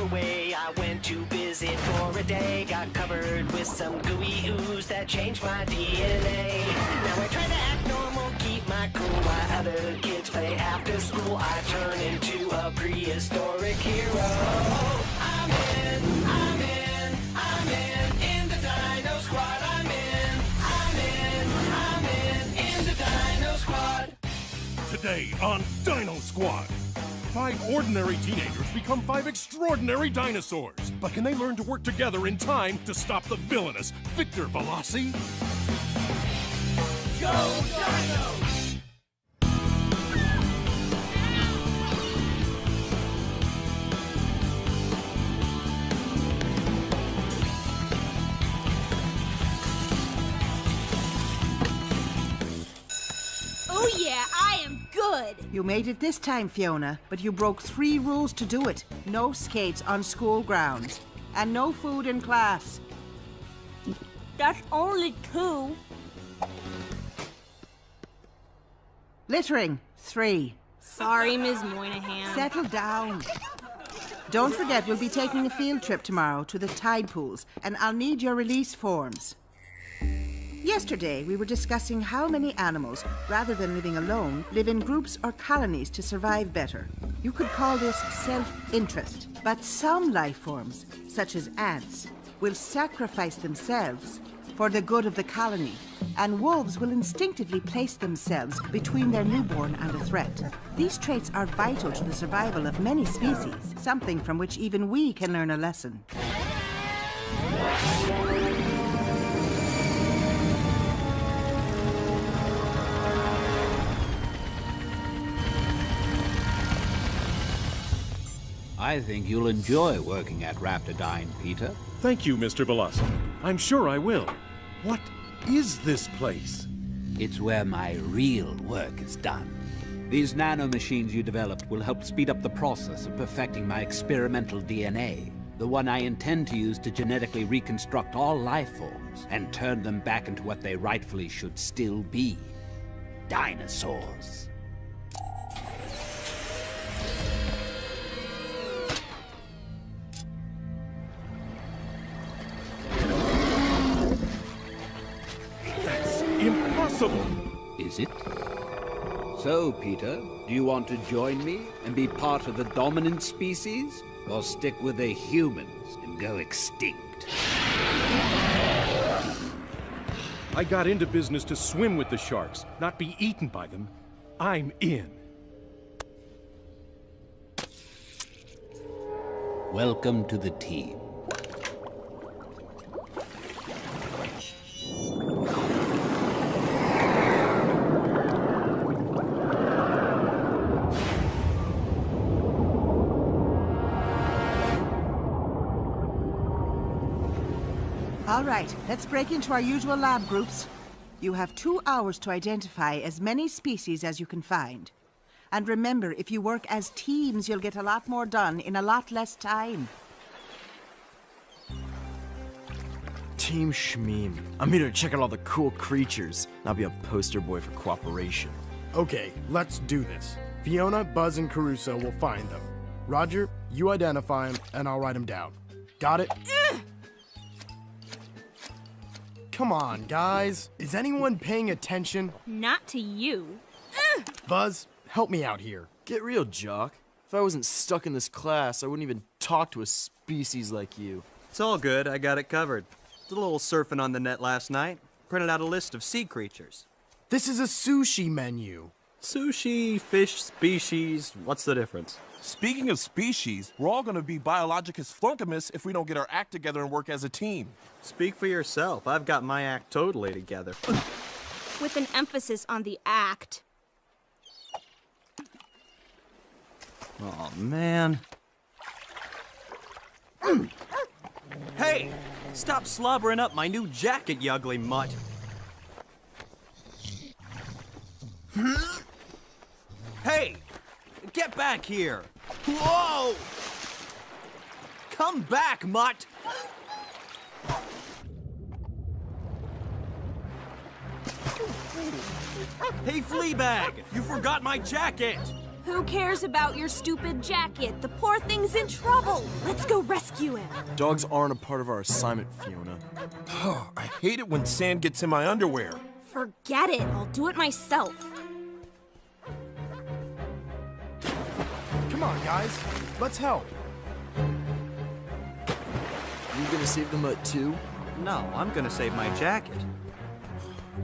away. I went to visit for a day. Got covered with some gooey ooze that changed my DNA. Now I try to act normal, keep my cool. While other kids play after school, I turn into a prehistoric hero. I'm in the Dino Squad. I'm in the Dino Squad. Today on Dino Squad, 5 ordinary teenagers become 5 extraordinary dinosaurs. But can they learn to work together in time to stop the villainous Victor Veloci? Go Dinos! Oh yeah, I am good! You made it this time, Fiona, but you broke 3 rules to do it. No skates on school grounds, and no food in class. That's only 2. Littering, 3. Sorry, Ms. Moynihan. Settle down. Don't forget, we'll be taking a field trip tomorrow to the tide pools, and I'll need your release forms. Yesterday, we were discussing how many animals, rather than living alone, live in groups or colonies to survive better. You could call this self-interest. But some life forms, such as ants, will sacrifice themselves for the good of the colony, and wolves will instinctively place themselves between their newborn and a threat. These traits are vital to the survival of many species, something from which even we can learn a lesson. I think you'll enjoy working at Raptor Dyne, Peter. Thank you, Mr. Veloci. I'm sure I will. What is this place? It's where my real work is done. These nanomachines you developed will help speed up the process of perfecting my experimental DNA, the one I intend to use to genetically reconstruct all life forms and turn them back into what they rightfully should still be: dinosaurs. Impossible! Is it? So, Peter, do you want to join me and be part of the dominant species? Or stick with the humans and go extinct? I got into business to swim with the sharks, not be eaten by them. I'm in. Welcome to the team. All right, let's break into our usual lab groups. You have 2 hours to identify as many species as you can find. And remember, if you work as teams, you'll get a lot more done in a lot less time. Team Shmeem. I'm here to check out all the cool creatures, not be a poster boy for cooperation. Okay, let's do this. Fiona, Buzz, and Caruso will find them. Roger, you identify them, and I'll write them down. Got it? Come on, guys. Is anyone paying attention? Not to you. Buzz, help me out here. Get real, Jock. If I wasn't stuck in this class, I wouldn't even talk to a species like you. It's all good, I got it covered. Did a little surfing on the net last night. Printed out a list of sea creatures. This is a sushi menu. Sushi, fish, species, what's the difference? Speaking of species, we're all gonna be biologicus flunkimus if we don't get our act together and work as a team. Speak for yourself, I've got my act totally together. With an emphasis on the act. Oh man. Hey! Stop slobbering up my new jacket, you ugly mutt. Hey! Get back here! Whoa! Come back, mutt! Hey, Fleabag! You forgot my jacket! Who cares about your stupid jacket? The poor thing's in trouble. Let's go rescue him. Dogs aren't a part of our assignment, Fiona. I hate it when sand gets in my underwear. Forget it. I'll do it myself. Come on, guys. Let's help. You gonna save the mutt too? No, I'm gonna save my jacket.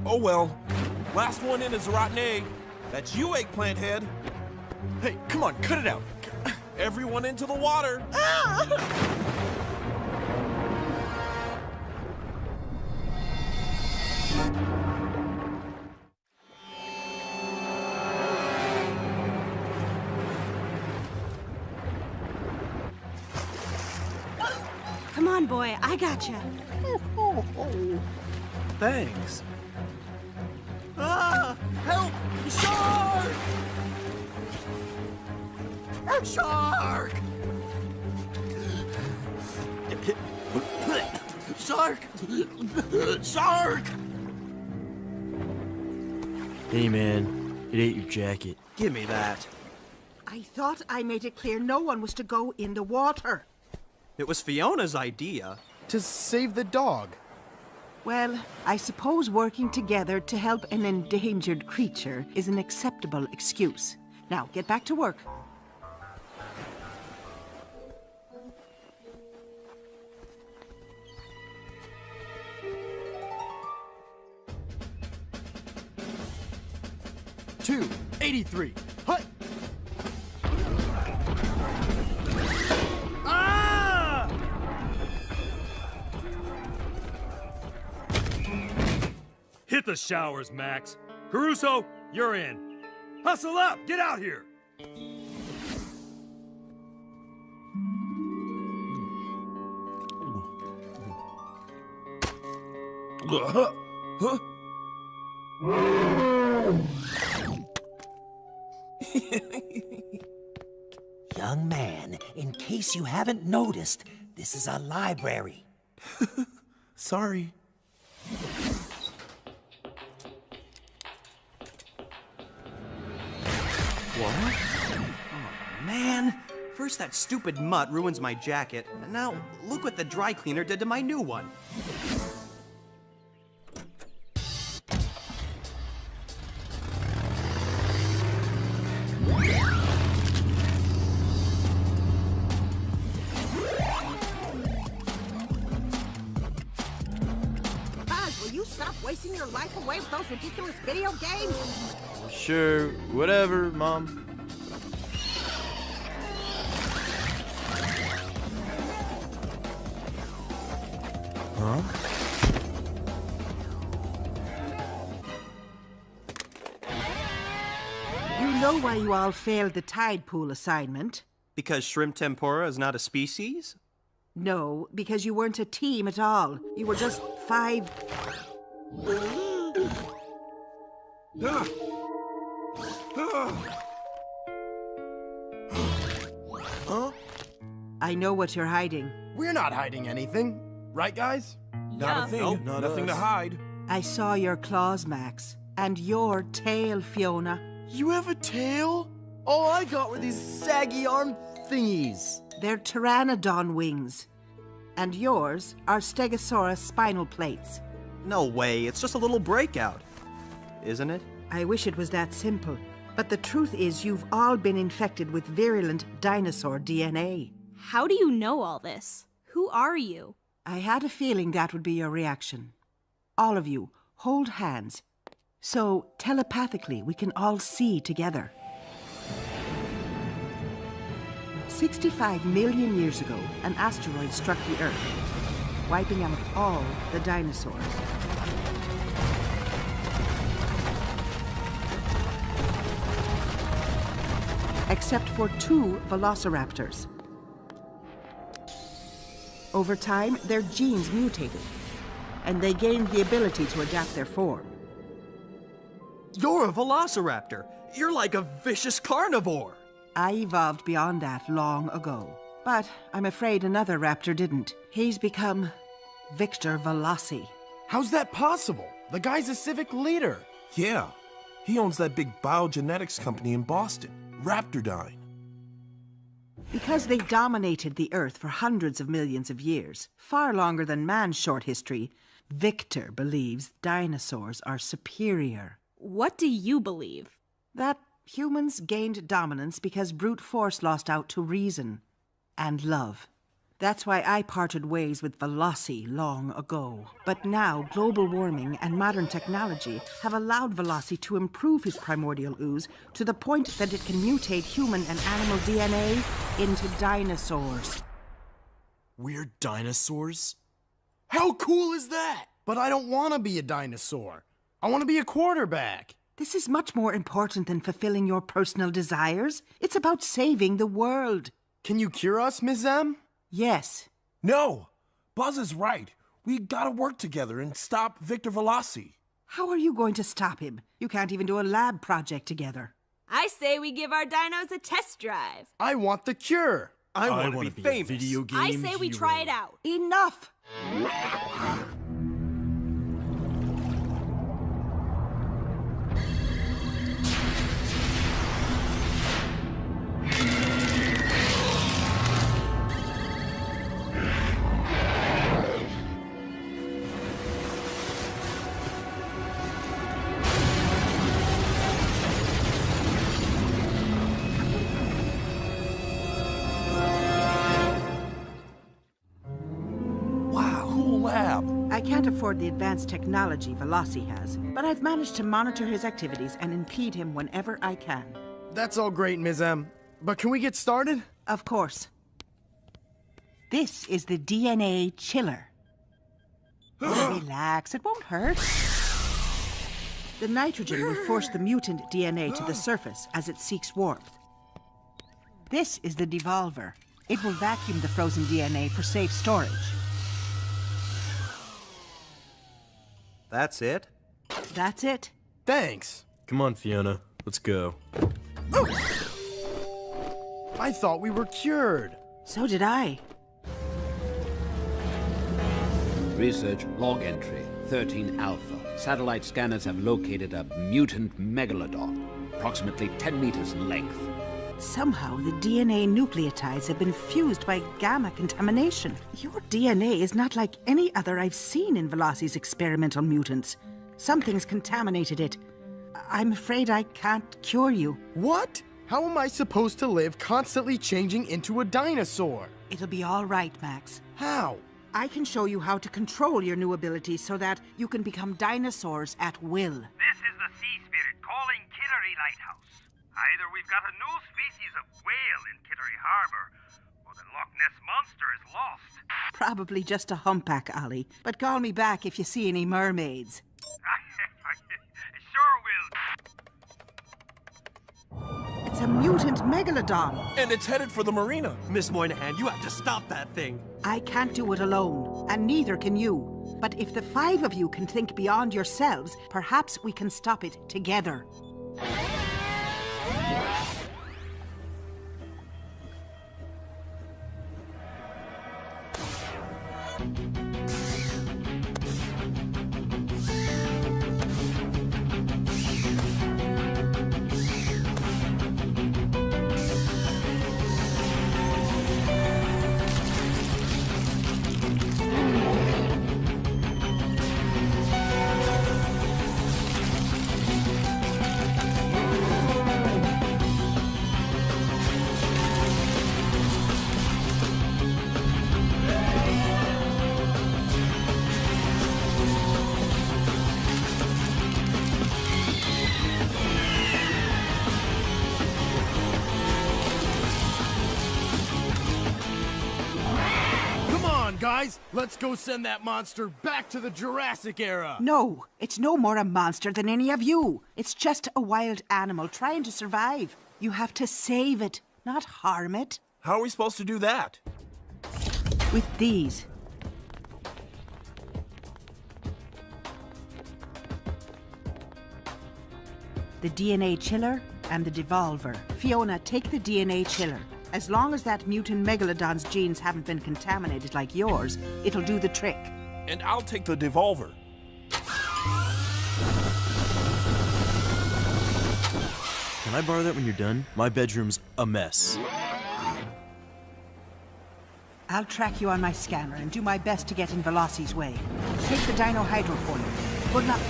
Oh well. Last one in is a rotten egg. That's you, eggplant head. Hey, come on, cut it out. Everyone into the water. Come on, boy. I gotcha. Thanks. Ah! Help! Shark! Shark! Shark! Shark! Hey, man. It ate your jacket. Give me that. I thought I made it clear no one was to go in the water. It was Fiona's idea. To save the dog. Well, I suppose working together to help an endangered creature is an acceptable excuse. Now, get back to work. Two, 83. Hut! Ah! Hit the showers, Max. Caruso, you're in. Hustle up! Get out here! Huh? Young man, in case you haven't noticed, this is a library. Sorry. What? Oh, man. First that stupid mutt ruins my jacket, and now look what the dry cleaner did to my new one. Buzz, will you stop wasting your life away with those ridiculous video games? Sure, whatever, Mom. Huh? You know why you all failed the tide pool assignment? Because shrimp tempura is not a species? No, because you weren't a team at all. You were just five... Huh? I know what you're hiding. We're not hiding anything. Right, guys? Not a thing. Nope, not Nothing to us. hide. I saw your claws, Max. And your tail, Fiona. You have a tail? All I got were these saggy arm thingies. They're pteranodon wings. And yours are Stegosaurus spinal plates. No way, it's just a little breakout. Isn't it? I wish it was that simple. But the truth is you've all been infected with virulent dinosaur DNA. How do you know all this? Who are you? I had a feeling that would be your reaction. All of you, hold hands. So telepathically we can all see together. 65 million years ago, an asteroid struck the Earth, wiping out all the dinosaurs. Except for 2 velociraptors. Over time, their genes mutated, and they gained the ability to adapt their form. You're a velociraptor. You're like a vicious carnivore. I evolved beyond that long ago. But I'm afraid another raptor didn't. He's become Victor Veloci. How's that possible? The guy's a civic leader. Yeah. He owns that big biogenetics company in Boston. Raptor Dyne. Because they dominated the Earth for hundreds of millions of years, far longer than man's short history, Victor believes dinosaurs are superior. What do you believe? That humans gained dominance because brute force lost out to reason and love. That's why I parted ways with Veloci long ago. But now, global warming and modern technology have allowed Veloci to improve his primordial ooze to the point that it can mutate human and animal DNA into dinosaurs. We're dinosaurs? How cool is that? But I don't want to be a dinosaur. I want to be a quarterback. This is much more important than fulfilling your personal desires. It's about saving the world. Can you cure us, Ms. M? Yes. No! Buzz is right. We gotta work together and stop Victor Veloci. How are you going to stop him? You can't even do a lab project together. I say we give our dinos a test drive. I want the cure. I want to wanna be a famous. video game I say we hero. try it out. Enough! I can't afford the advanced technology Veloci has, but I've managed to monitor his activities and impede him whenever I can. That's all great, Ms. M. But can we get started? Of course. This is the DNA chiller. Relax, it won't hurt. The nitrogen will force the mutant DNA to the surface as it seeks warmth. This is the devolver. It will vacuum the frozen DNA for safe storage. That's it? That's it. Thanks. Come on, Fiona. Let's go. I thought we were cured. So did I. Research log entry 13 Alpha. Satellite scanners have located a mutant megalodon, approximately 10 meters in length. Somehow the DNA nucleotides have been fused by gamma contamination. Your DNA is not like any other I've seen in Veloci's experimental mutants. Something's contaminated it. I'm afraid I can't cure you. What? How am I supposed to live constantly changing into a dinosaur? It'll be all right, Max. How? I can show you how to control your new abilities so that you can become dinosaurs at will. This is the Sea Spirit calling Kittery Lighthouse. Either we've got a new species of whale in Kittery Harbor, or the Loch Ness Monster is lost. Probably just a humpback, Ollie. But call me back if you see any mermaids. Sure will. It's a mutant megalodon. And it's headed for the marina. Miss Moynihan, you have to stop that thing. I can't do it alone, and neither can you. But if the 5 of you can think beyond yourselves, perhaps we can stop it together. Guys, let's go send that monster back to the Jurassic era. No, it's no more a monster than any of you. It's just a wild animal trying to survive. You have to save it, not harm it. How are we supposed to do that? With these. The DNA chiller and the devolver. Fiona, take the DNA chiller. As long as that mutant megalodon's genes haven't been contaminated like yours, it'll do the trick. And I'll take the devolver. Can I borrow that when you're done? My bedroom's a mess. I'll track you on my scanner and do my best to get in Veloci's way. Take the Dino Hydro for you. Good luck.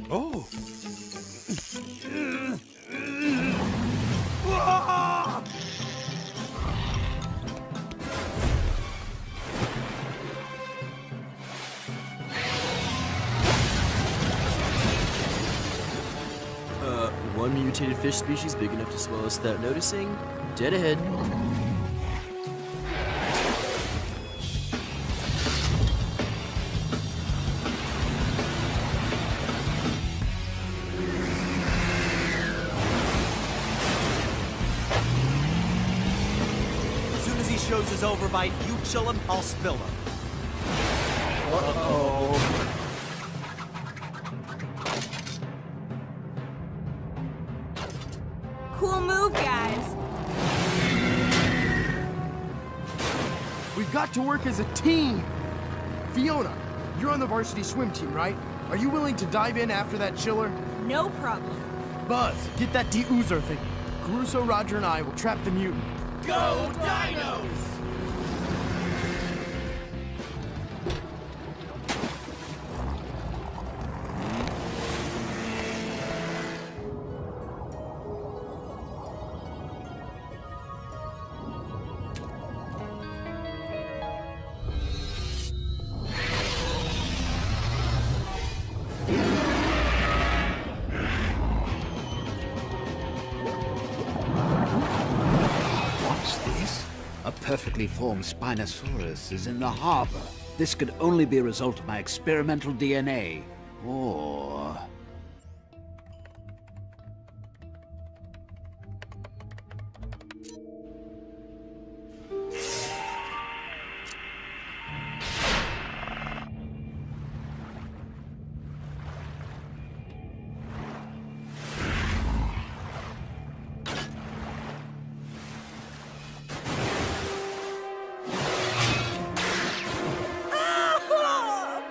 Oh! One mutated fish species big enough to swallow us without noticing. Dead ahead. As soon as he shows his overbite, you chill him, I'll spill him. Uh-oh. Cool move, guys. We've got to work as a team. Fiona, you're on the varsity swim team, right? Are you willing to dive in after that chiller? No problem. Buzz, get that de-oozer thing. Caruso, Roger, and I will trap the mutant. Go Dinos! A perfectly formed Spinosaurus is in the harbor. This could only be a result of my experimental DNA. Or...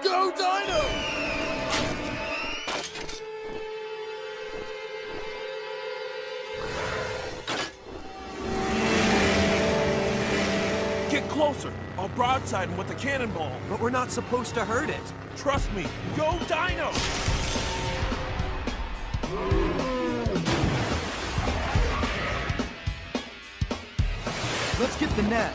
Go Dino! Get closer. I'll broadside him with the cannonball. But we're not supposed to hurt it. Trust me. Go Dino! Let's get the net.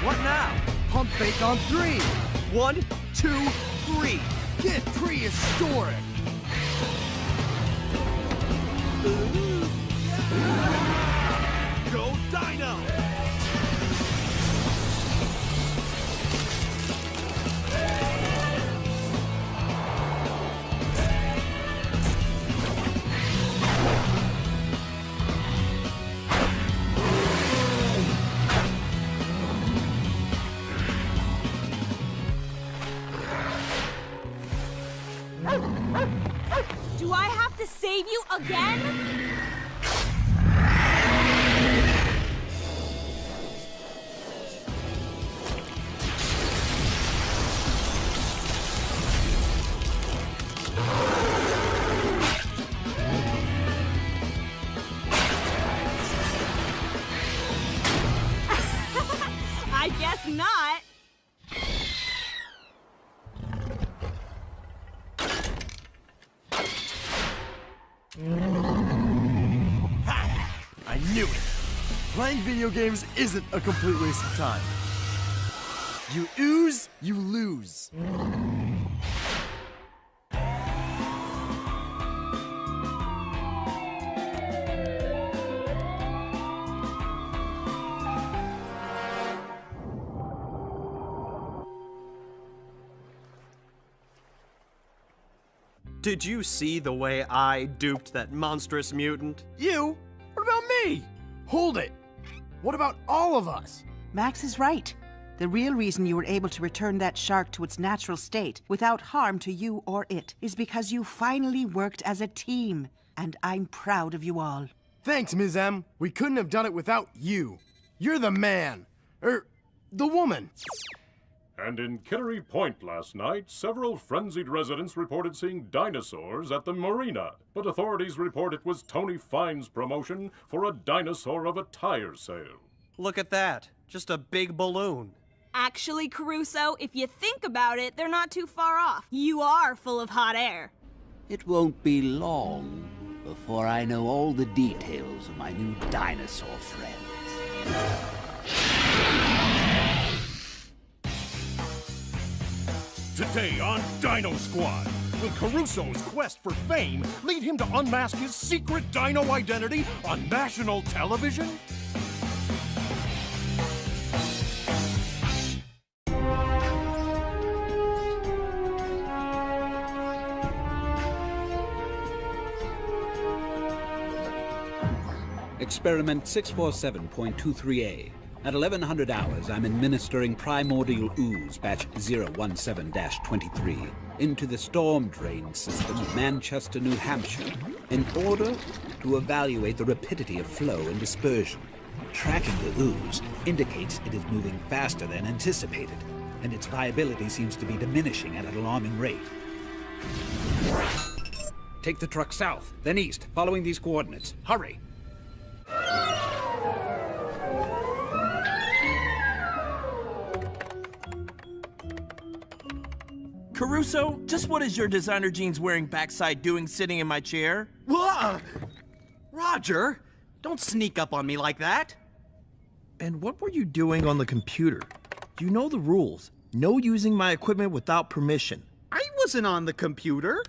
What now? Pump fake on 3. 1, 2, 3. Get prehistoric. Go Dino! Do I have to save you again? I guess not. I knew it! Playing video games isn't a complete waste of time. You ooze, you lose. Did you see the way I duped that monstrous mutant? You? What about me? Hold it. What about all of us? Max is right. The real reason you were able to return that shark to its natural state without harm to you or it is because you finally worked as a team. and I'm proud of you all. Thanks, Ms. M. We couldn't have done it without you. You're the man. The woman. And in Kittery Point last night, several frenzied residents reported seeing dinosaurs at the marina. But authorities report it was Tony Fine's promotion for a dinosaur of a tire sale. Look at that. Just a big balloon. Actually, Caruso, if you think about it, they're not too far off. You are full of hot air. It won't be long before I know all the details of my new dinosaur friends. Today on Dino Squad, will Caruso's quest for fame lead him to unmask his secret dino identity on national television? Experiment 647.23A. At 1100 hours, I'm administering primordial ooze, batch 017-23, into the storm drain system of Manchester, New Hampshire, in order to evaluate the rapidity of flow and dispersion. Tracking the ooze indicates it is moving faster than anticipated, and its viability seems to be diminishing at an alarming rate. Take the truck south, then east, following these coordinates. Hurry! Caruso, just what is your designer jeans wearing backside doing sitting in my chair? Roger, don't sneak up on me like that. And what were you doing on the computer? You know the rules. No using my equipment without permission. I wasn't on the computer.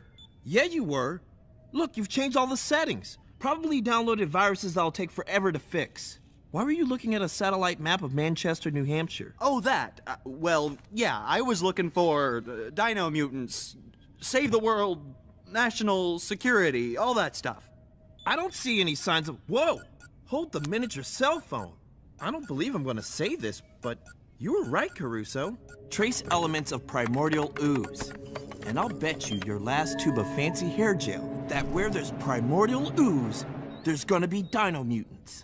Yeah, you were. Look, you've changed all the settings. Probably downloaded viruses that'll take forever to fix. Why were you looking at a satellite map of Manchester, New Hampshire? Oh, that. Well, yeah, I was looking for dino mutants, save the world, national security, all that stuff. I don't see any signs of... Whoa! Hold the miniature cell phone. I don't believe I'm gonna say this, but you were right, Caruso. Trace elements of primordial ooze. And I'll bet you your last tube of fancy hair gel that where there's primordial ooze, there's gonna be dino mutants.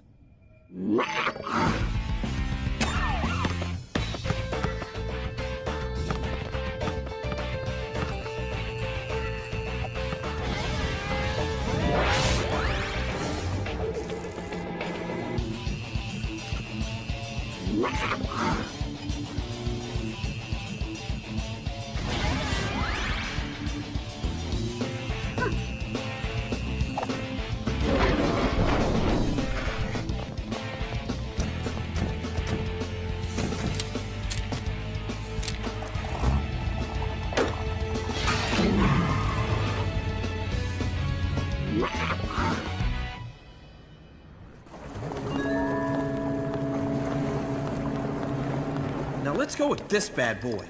Now let's go with this bad boy.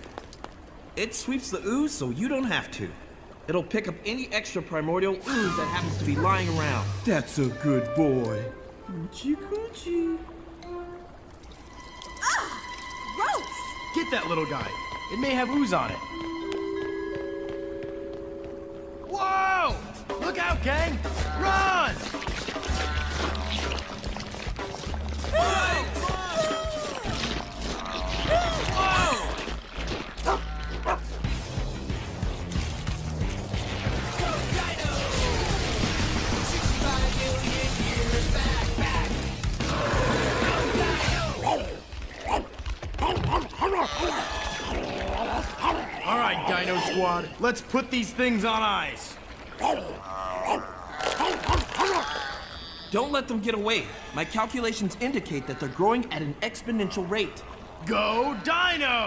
It sweeps the ooze so you don't have to. It'll pick up any extra primordial ooze that happens to be lying around. That's a good boy. Coochie coochie. Gross! Get that little guy. It may have ooze on it. Whoa! Look out, gang! Run! Whoa! All right, Dino Squad, let's put these things on ice. Don't let them get away. My calculations indicate that they're growing at an exponential rate. Go Dino!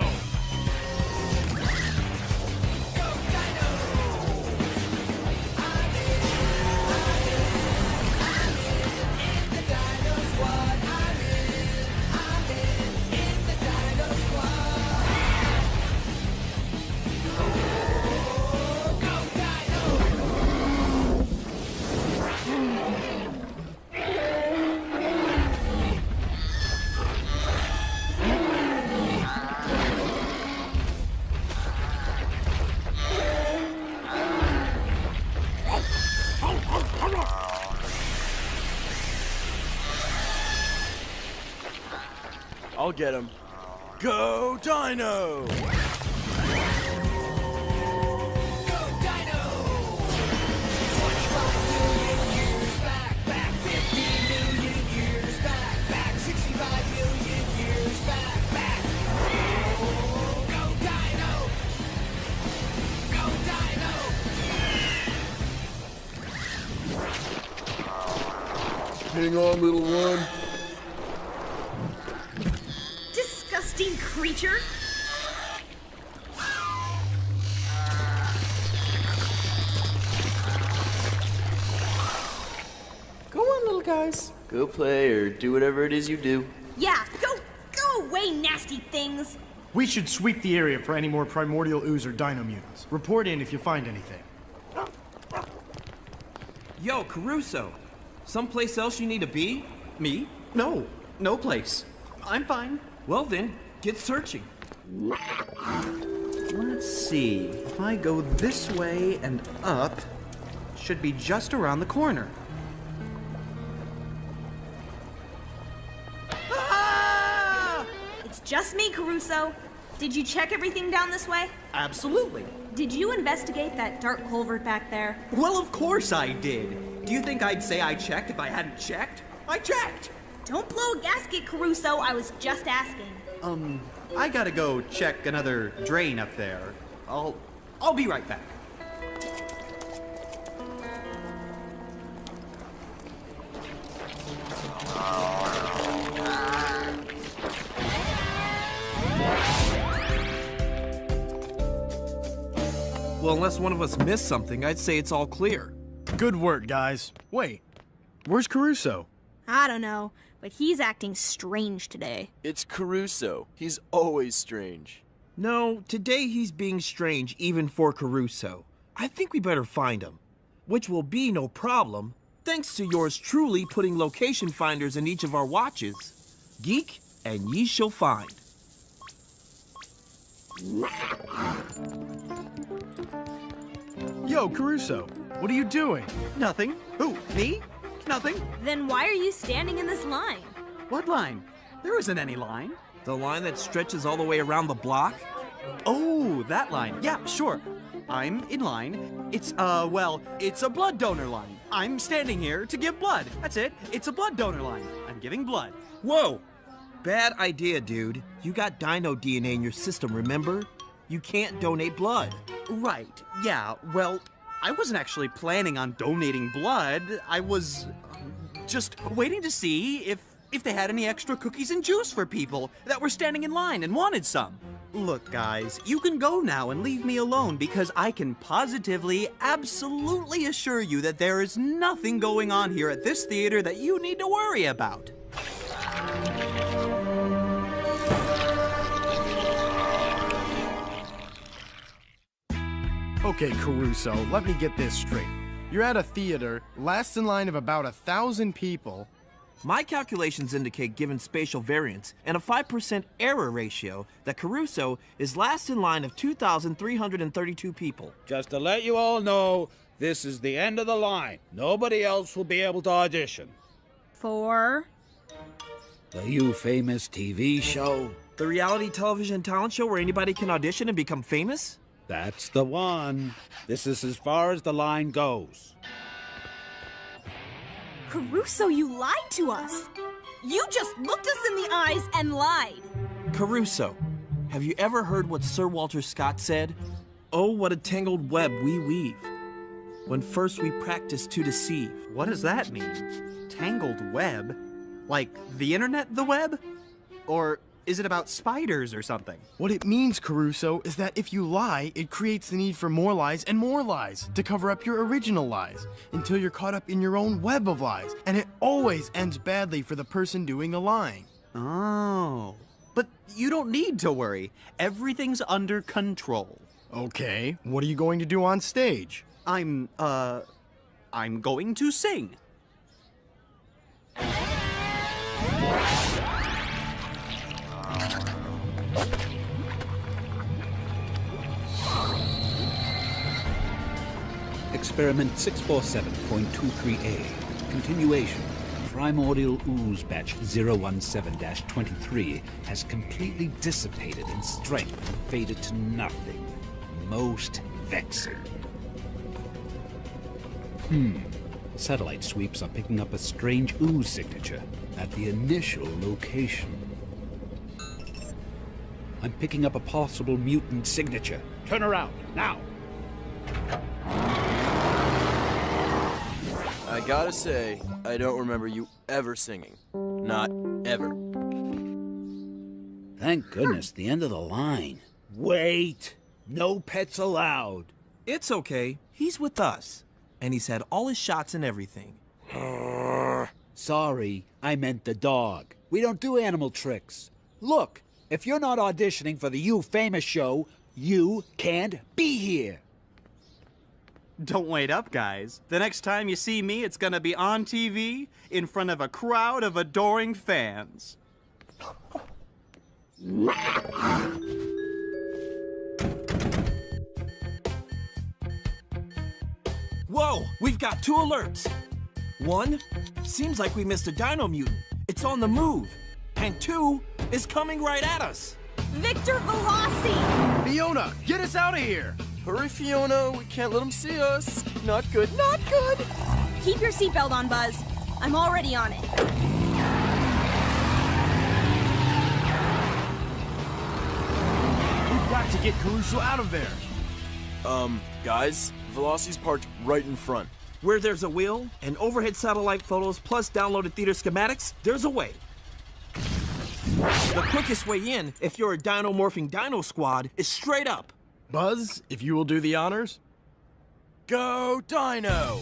I'll get him. Go Dino! Hang on, little one. Disgusting creature! Go on, little guys. Go play or do whatever it is you do. Yeah, go away, nasty things! We should sweep the area for any more primordial ooze or dino mutants. Report in if you find anything. Yo, Caruso. Someplace else you need to be? Me? No. No place. I'm fine. Well then, get searching. Let's see. If I go this way and up, should be just around the corner. Ah! It's just me, Caruso. Did you check everything down this way? Absolutely. Did you investigate that dark culvert back there? Well, of course I did. Do you think I'd say I checked if I hadn't checked? I checked! Don't blow a gasket, Caruso. I was just asking. I gotta go check another drain up there. I'll be right back. Well, unless one of us missed something, I'd say it's all clear. Good work, guys. Wait, where's Caruso? I don't know, but he's acting strange today. It's Caruso. He's always strange. No, today he's being strange even for Caruso. I think we better find him. Which will be no problem, thanks to yours truly putting location finders in each of our watches. Geek, and ye shall find. Yo, Caruso, what are you doing? Nothing. Who, me? Nothing. Then why are you standing in this line? What line? There isn't any line. The line that stretches all the way around the block? Oh, that line. Yeah, sure. I'm in line. It's a blood donor line. I'm standing here to give blood. That's it. It's a blood donor line. I'm giving blood. Whoa! Bad idea, dude. You got dino DNA in your system, remember? You can't donate blood. Right. Yeah, well, I wasn't actually planning on donating blood. I was just waiting to see if they had any extra cookies and juice for people that were standing in line and wanted some. Look, guys, you can go now and leave me alone because I can positively, absolutely assure you that there is nothing going on here at this theater that you need to worry about. Okay, Caruso, let me get this straight. You're at a theater, last in line of about 1,000 people. My calculations indicate, given spatial variance and a 5% error ratio, that Caruso is last in line of 2,332 people. Just to let you all know, this is the end of the line. Nobody else will be able to audition. For? The You Famous TV show? The reality television talent show where anybody can audition and become famous? That's the one. This is as far as the line goes. Caruso, you lied to us. You just looked us in the eyes and lied. Caruso, have you ever heard what Sir Walter Scott said? Oh, what a tangled web we weave, when first we practice to deceive. What does that mean? Tangled web? Like the internet, the web? Or is it about spiders or something? What it means, Caruso, is that if you lie, it creates the need for more lies and more lies to cover up your original lies until you're caught up in your own web of lies. And it always ends badly for the person doing the lying. Oh. But you don't need to worry. Everything's under control. Okay, what are you going to do on stage? I'm going to sing. Experiment 647.23A. Continuation. Primordial ooze batch 017-23 has completely dissipated in strength and faded to nothing. Most vexing. Satellite sweeps are picking up a strange ooze signature at the initial location. I'm picking up a possible mutant signature. Turn around, now! I gotta say, I don't remember you ever singing. Not ever. Thank goodness, the end of the line. Wait! No pets allowed. It's okay. He's with us. And he's had all his shots and everything. Sorry, I meant the dog. We don't do animal tricks. Look, if you're not auditioning for the You Famous show, you can't be here. Don't wait up, guys. The next time you see me, it's gonna be on TV in front of a crowd of adoring fans. Whoa! We've got 2 alerts. 1, seems like we missed a dino mutant. It's on the move. And 2, is coming right at us. Victor Veloci! Fiona, get us out of here! Hurry, Fiona. We can't let him see us. Not good, not good. Keep your seatbelt on, Buzz. I'm already on it. We've got to get Caruso out of there. Guys, Veloci's parked right in front. Where there's a wheel and overhead satellite photos plus downloaded theater schematics, there's a way. The quickest way in, if you're a dino-morphing Dino Squad, is straight up. Buzz, if you will do the honors. Go Dino!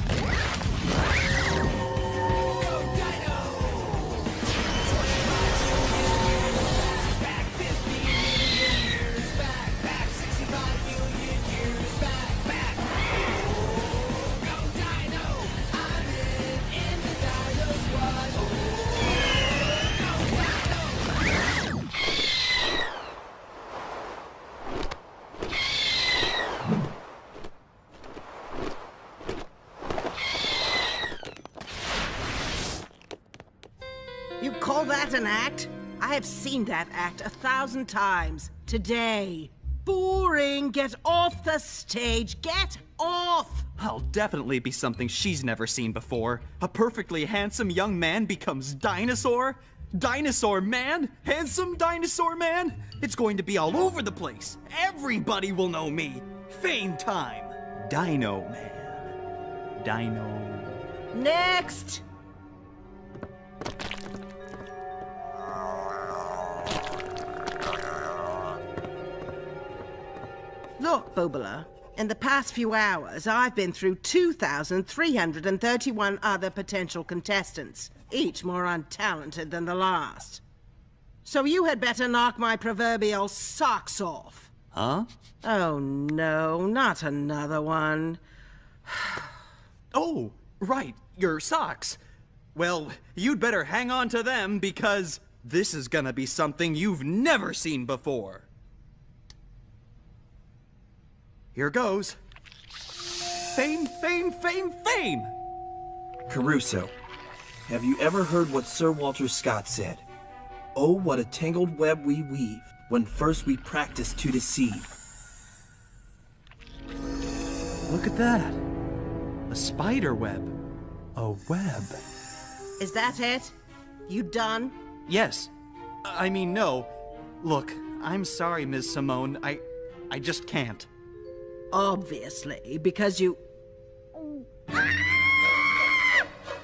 You call that an act? I have seen that act 1,000 times. Today. Boring. Get off the stage. Get off! I'll definitely be something she's never seen before. A perfectly handsome young man becomes Dinosaur? Dinosaur Man? Handsome Dinosaur Man? It's going to be all over the place. Everybody will know me. Fame time. Dino Man. Dino. Next! Look, Boobala, in the past few hours, I've been through 2,331 other potential contestants, each more untalented than the last. So you had better knock my proverbial socks off. Huh? Oh no, not another one. Oh, right, your socks. Well, you'd better hang on to them because this is gonna be something you've never seen before. Here goes. Fame, fame, fame, fame! Caruso, have you ever heard what Sir Walter Scott said? Oh, what a tangled web we weave when first we practice to deceive. Look at that. A spider web. A web. Is that it? You done? Yes. I mean, no. Look, I'm sorry, Ms. Simone. I just can't. Obviously, because you...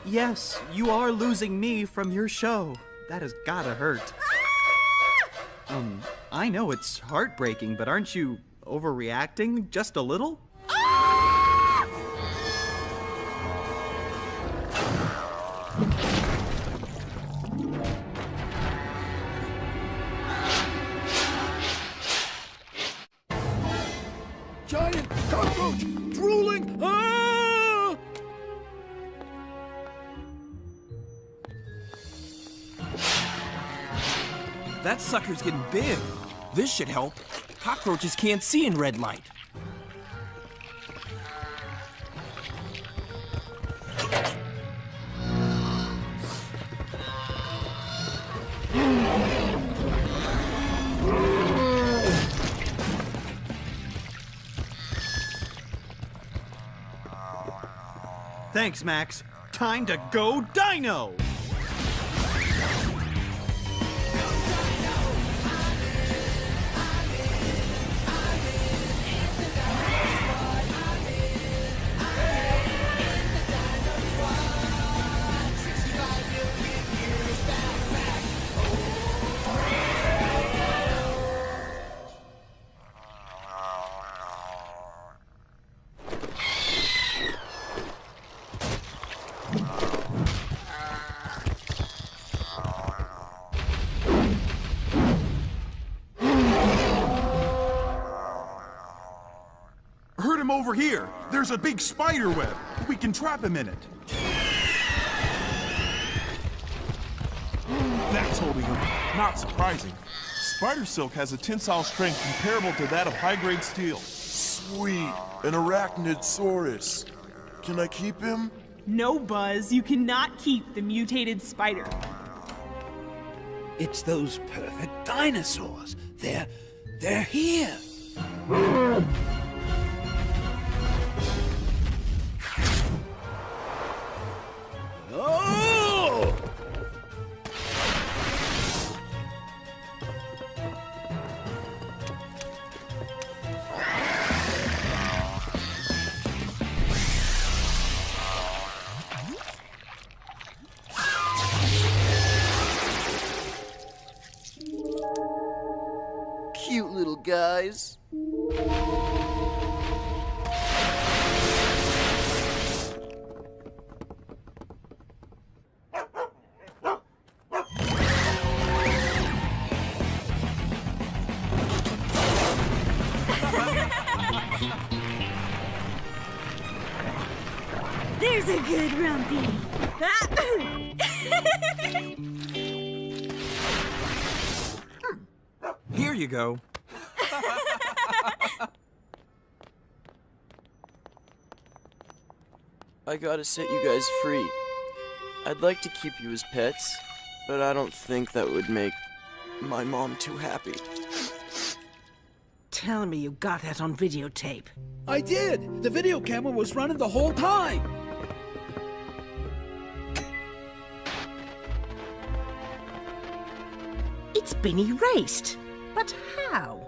Yes, you are losing me from your show. That has gotta hurt. I know it's heartbreaking, but aren't you overreacting just a little? Giant cockroach! Drooling! Ah! That sucker's getting big. This should help. Cockroaches can't see in red light. Thanks, Max. Time to go Dino! Hurt him over here. There's a big spider web. We can trap him in it. That's holding him. Not surprising. Spider silk has a tensile strength comparable to that of high-grade steel. Sweet, an arachnidsaurus. Can I keep him? No, Buzz, you cannot keep the mutated spider. It's those perfect dinosaurs. They're here. Oh! Cute little guys. There's a good rumpy. Here you go. I gotta set you guys free. I'd like to keep you as pets, but I don't think that would make my mom too happy. Tell me you got that on videotape. I did. The video camera was running the whole time. It's been erased. But how?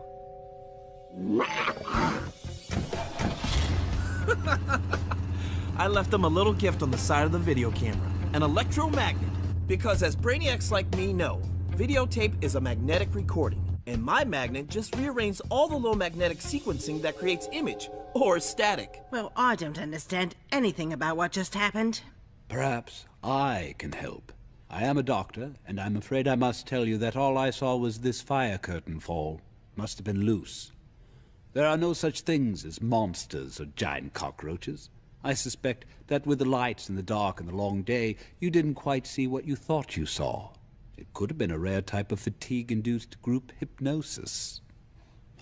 I left them a little gift on the side of the video camera, an electromagnet. Because as brainiacs like me know, videotape is a magnetic recording, and my magnet just rearranges all the low magnetic sequencing that creates image, or static. Well, I don't understand anything about what just happened. Perhaps I can help. I am a doctor, and I'm afraid I must tell you that all I saw was this fire curtain fall. Must have been loose. There are no such things as monsters or giant cockroaches. I suspect that with the lights in the dark and the long day, you didn't quite see what you thought you saw. It could have been a rare type of fatigue-induced group hypnosis.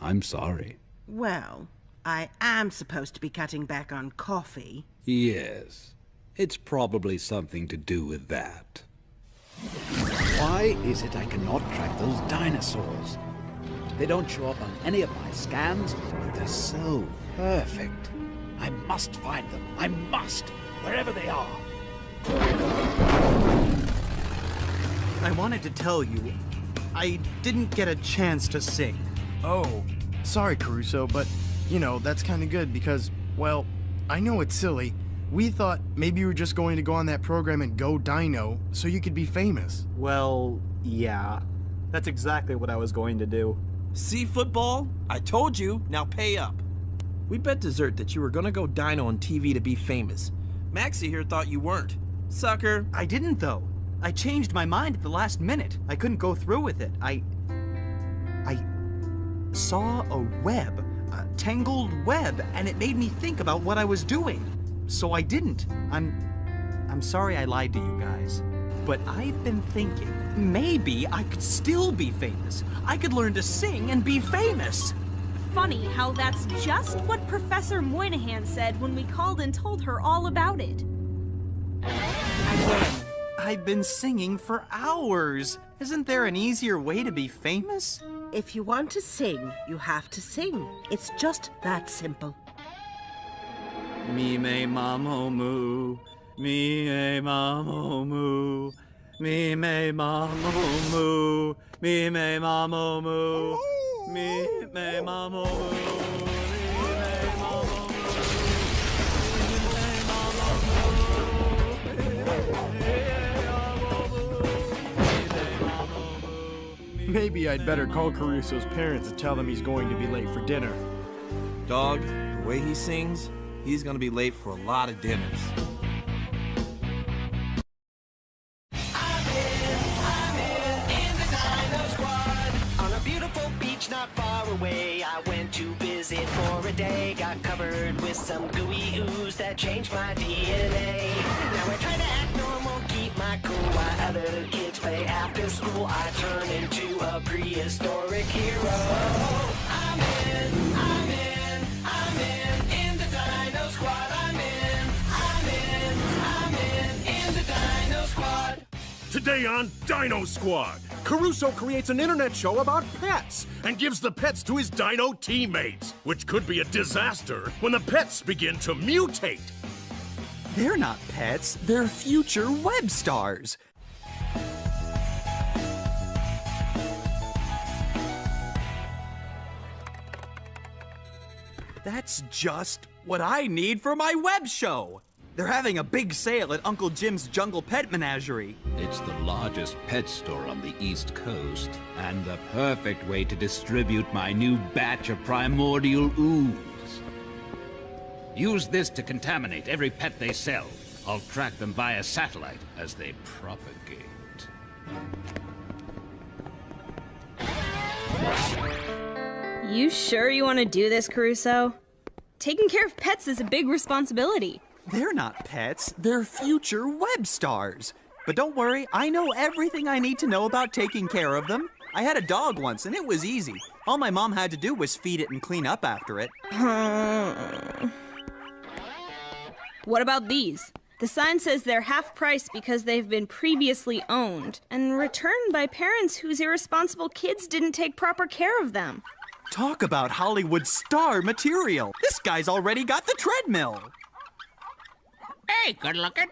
I'm sorry. Well, I am supposed to be cutting back on coffee. Yes, it's probably something to do with that. Why is it I cannot track those dinosaurs? They don't show up on any of my scans, but they're so perfect. I must find them. I must, wherever they are. I wanted to tell you, I didn't get a chance to sing. Oh, sorry, Caruso, but, you know, that's kind of good because, well, I know it's silly. We thought maybe you were just going to go on that program and go Dino so you could be famous. Well, yeah. That's exactly what I was going to do. See, football? I told you, now pay up. We bet dessert that you were gonna go Dino on TV to be famous. Maxie here thought you weren't. Sucker. I didn't, though. I changed my mind at the last minute. I couldn't go through with it. I saw a web, a tangled web, and it made me think about what I was doing. So I didn't. I'm sorry I lied to you guys. But I've been thinking, maybe I could still be famous. I could learn to sing and be famous. Funny how that's just what Professor Moynihan said when we called and told her all about it. Again, I've been singing for hours. Isn't there an easier way to be famous? If you want to sing, you have to sing. It's just that simple. Me me mamo moo, Me me mamo moo. Me me mamo moo. Me me mamo moo. Me me mamo moo. Maybe I'd better call Caruso's parents and tell them he's going to be late for dinner. Dog, the way he sings, he's gonna be late for a lot of dinners. I'm in the Dino Squad. On a beautiful beach not far away, I went to visit for a day. Got covered with some gooey ooze that changed my DNA. Now I try to act normal, keep my cool while other kids play after school. I turn into a prehistoric hero. I'm in the Dino Squad. I'm in the Dino Squad. Today on Dino Squad, Caruso creates an internet show about pets and gives the pets to his dino teammates, which could be a disaster when the pets begin to mutate. They're not pets, they're future web stars. That's just what I need for my web show. They're having a big sale at Uncle Jim's Jungle Pet Menagerie. It's the largest pet store on the East Coast, and the perfect way to distribute my new batch of primordial ooze. Use this to contaminate every pet they sell. I'll track them via satellite as they propagate. You sure you want to do this, Caruso? Taking care of pets is a big responsibility. They're not pets, they're future web stars. But don't worry, I know everything I need to know about taking care of them. I had a dog once, and it was easy. All my mom had to do was feed it and clean up after it. What about these? The sign says they're half price because they've been previously owned and returned by parents whose irresponsible kids didn't take proper care of them. Talk about Hollywood star material. This guy's already got the treadmill. Hey, good looking.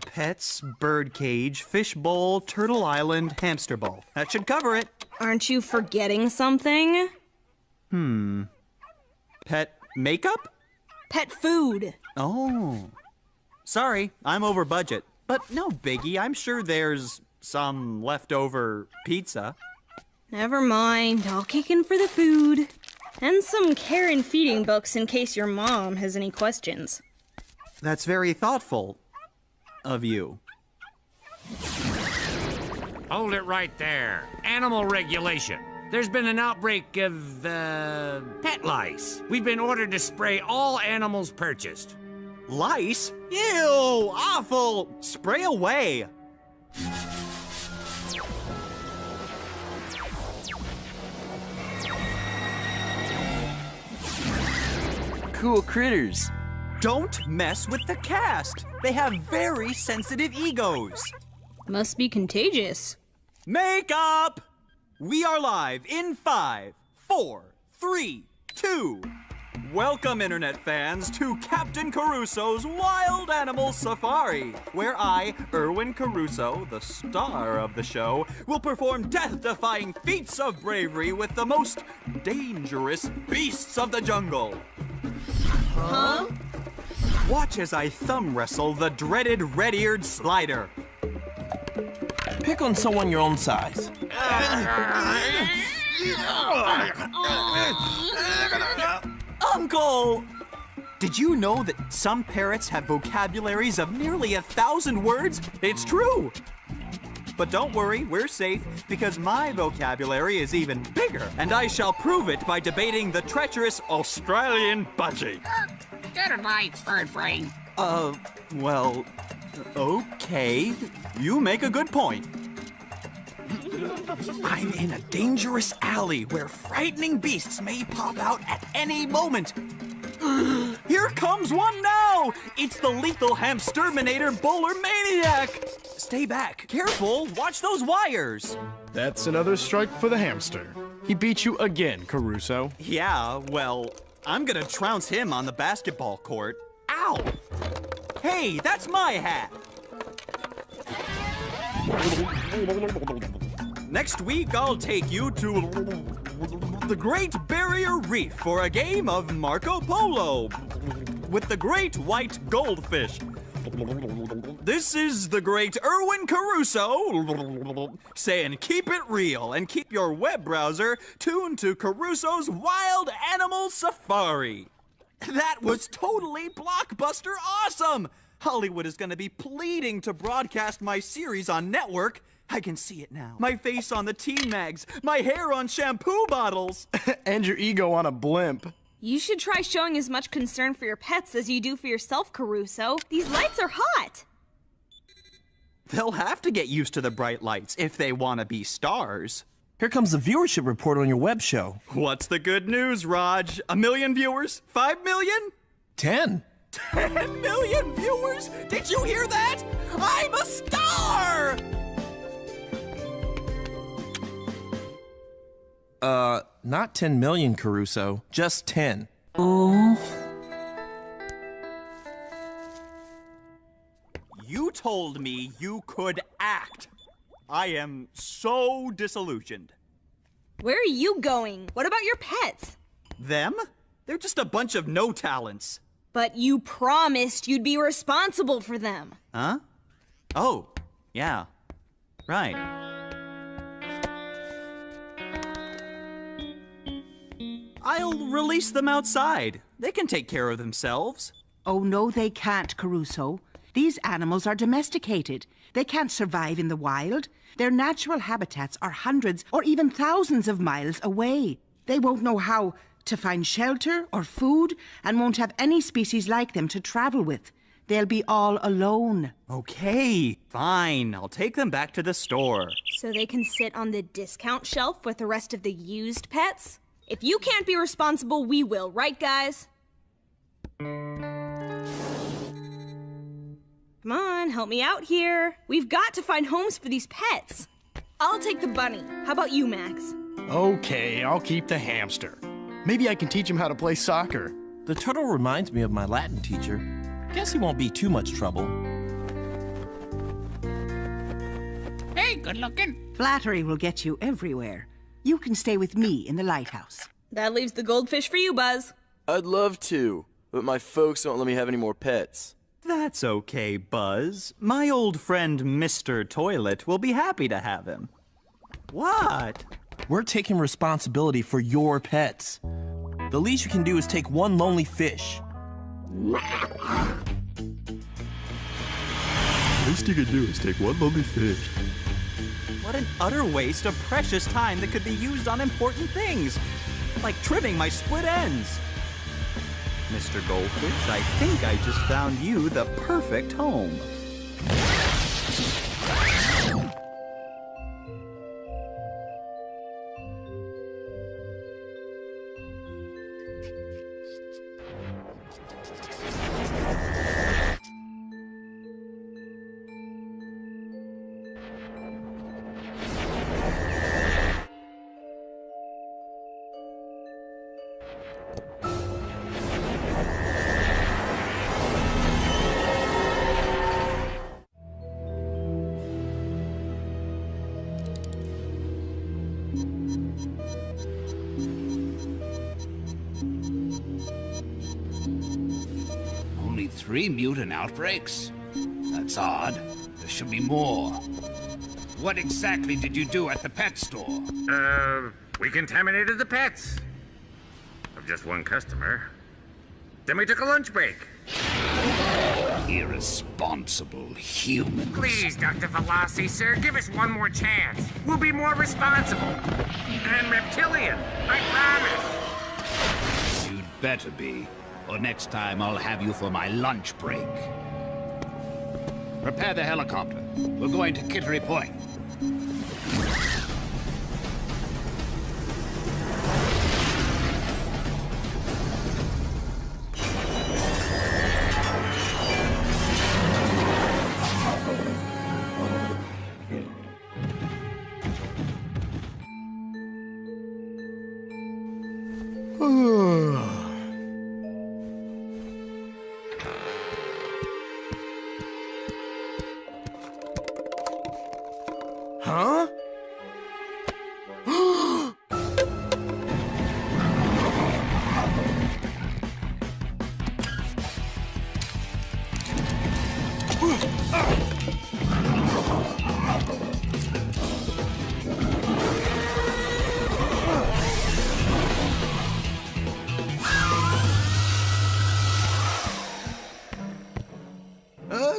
Pets, birdcage, fish bowl, turtle island, hamster bowl. That should cover it. Aren't you forgetting something? Pet makeup? Pet food. Oh. Sorry, I'm over budget. But no biggie, I'm sure there's some leftover pizza. Never mind, I'll kick in for the food. And some care and feeding books in case your mom has any questions. That's very thoughtful of you. Hold it right there. Animal regulation. There's been an outbreak of, pet lice. We've been ordered to spray all animals purchased. Lice? Ew, awful! Spray away. Cool critters. Don't mess with the cast. They have very sensitive egos. Must be contagious. Makeup! We are live in 5, 4, 3, 2. Welcome, Internet fans, to Captain Caruso's Wild Animal Safari, where I, Erwin Caruso, the star of the show, will perform death-defying feats of bravery with the most dangerous beasts of the jungle. Huh? Watch as I thumb wrestle the dreaded red-eared slider. Pick on someone your own size. Uncle! Did you know that some parrots have vocabularies of nearly 1,000 words? It's true! But don't worry, we're safe, because my vocabulary is even bigger, and I shall prove it by debating the treacherous Australian budgie. Good night, bird brain. Well, okay. You make a good point. I'm in a dangerous alley where frightening beasts may pop out at any moment. Here comes one now! It's the lethal hamsterminator bowler maniac! Stay back. Careful, watch those wires. That's another strike for the hamster. He beat you again, Caruso. Yeah, well, I'm gonna trounce him on the basketball court. Ow! Hey, that's my hat! Next week, I'll take you to the Great Barrier Reef for a game of Marco Polo with the great white goldfish. This is the great Erwin Caruso saying keep it real and keep your web browser tuned to Caruso's Wild Animal Safari. That was totally blockbuster awesome! Hollywood is gonna be pleading to broadcast my series on network. I can see it now. My face on the teen mags, my hair on shampoo bottles. And your ego on a blimp. You should try showing as much concern for your pets as you do for yourself, Caruso. These lights are hot. They'll have to get used to the bright lights if they want to be stars. Here comes the viewership report on your web show. What's the good news, Raj? 1 million viewers? 5 million? 10. 10 million viewers? Did you hear that? I'm a star! Not 10 million, Caruso. Just 10. You told me you could act. I am so disillusioned. Where are you going? What about your pets? Them? They're just a bunch of no talents. But you promised you'd be responsible for them. Huh? Oh, yeah. Right. I'll release them outside. They can take care of themselves. Oh, no, they can't, Caruso. These animals are domesticated. They can't survive in the wild. Their natural habitats are hundreds or even thousands of miles away. They won't know how to find shelter or food and won't have any species like them to travel with. They'll be all alone. Okay, fine. I'll take them back to the store. So they can sit on the discount shelf with the rest of the used pets? If you can't be responsible, we will, right, guys? Come on, help me out here. We've got to find homes for these pets. I'll take the bunny. How about you, Max? Okay, I'll keep the hamster. Maybe I can teach him how to play soccer. The turtle reminds me of my Latin teacher. Guess he won't be too much trouble. Hey, good looking. Flattery will get you everywhere. You can stay with me in the lighthouse. That leaves the goldfish for you, Buzz. I'd love to, but my folks won't let me have any more pets. That's okay, Buzz. My old friend Mr. Toilet will be happy to have him. What? We're taking responsibility for your pets. The least you can do is take one lonely fish. Least you can do is take one lonely fish. What an utter waste of precious time that could be used on important things, like trimming my split ends. Mr. Goldfish, I think I just found you the perfect home. Only 3 mutant outbreaks? That's odd. There should be more. What exactly did you do at the pet store? We contaminated the pets. Of just one customer. Then we took a lunch break. Irresponsible humans. Please, Dr. Veloci, sir, give us one more chance. We'll be more responsible. And reptilian, I promise. You'd better be, or next time I'll have you for my lunch break. Prepare the helicopter. We're going to Kittery Point. Huh?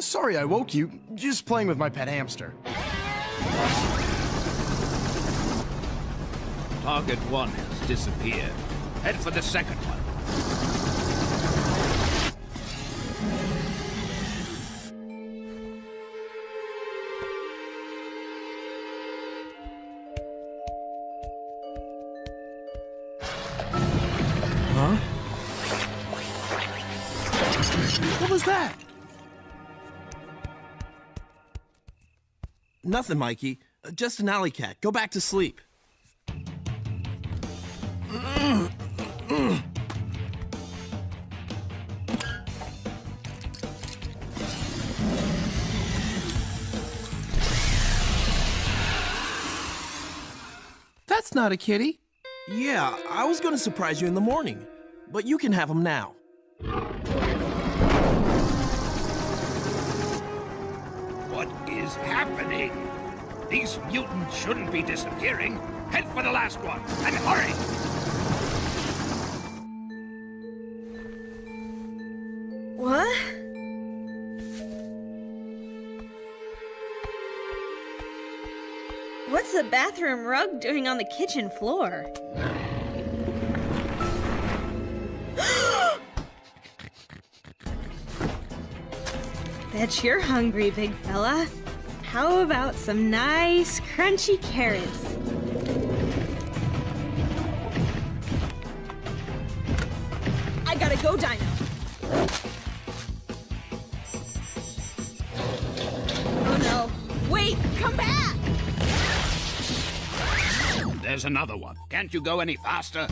Sorry I woke you. Just playing with my pet hamster. Target 1 has disappeared. Head for the second one. Huh? What was that? Nothing, Mikey. Just an alley cat. Go back to sleep. That's not a kitty. Yeah, I was gonna surprise you in the morning, but you can have him now. What is happening? These mutants shouldn't be disappearing. Head for the last one, and hurry! What? What's the bathroom rug doing on the kitchen floor? Bet you're hungry, big fella. How about some nice, crunchy carrots? I gotta go, Dino. Oh no. Wait, come back! There's another one. Can't you go any faster?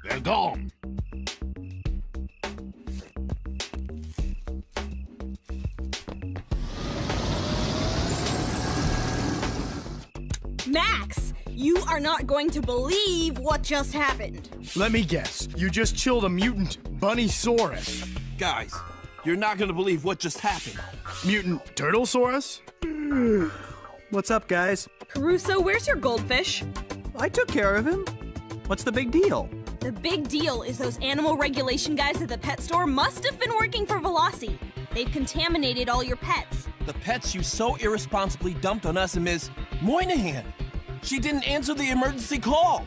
They're gone. Max, you are not going to believe what just happened. Let me guess. You just chilled a mutant bunnysaurus. Guys, you're not gonna believe what just happened. Mutant turtlesaurus? What's up, guys? Caruso, where's your goldfish? I took care of him. What's the big deal? The big deal is those animal regulation guys at the pet store must have been working for Veloci. They've contaminated all your pets. The pets you so irresponsibly dumped on us and Ms. Moynihan. She didn't answer the emergency call.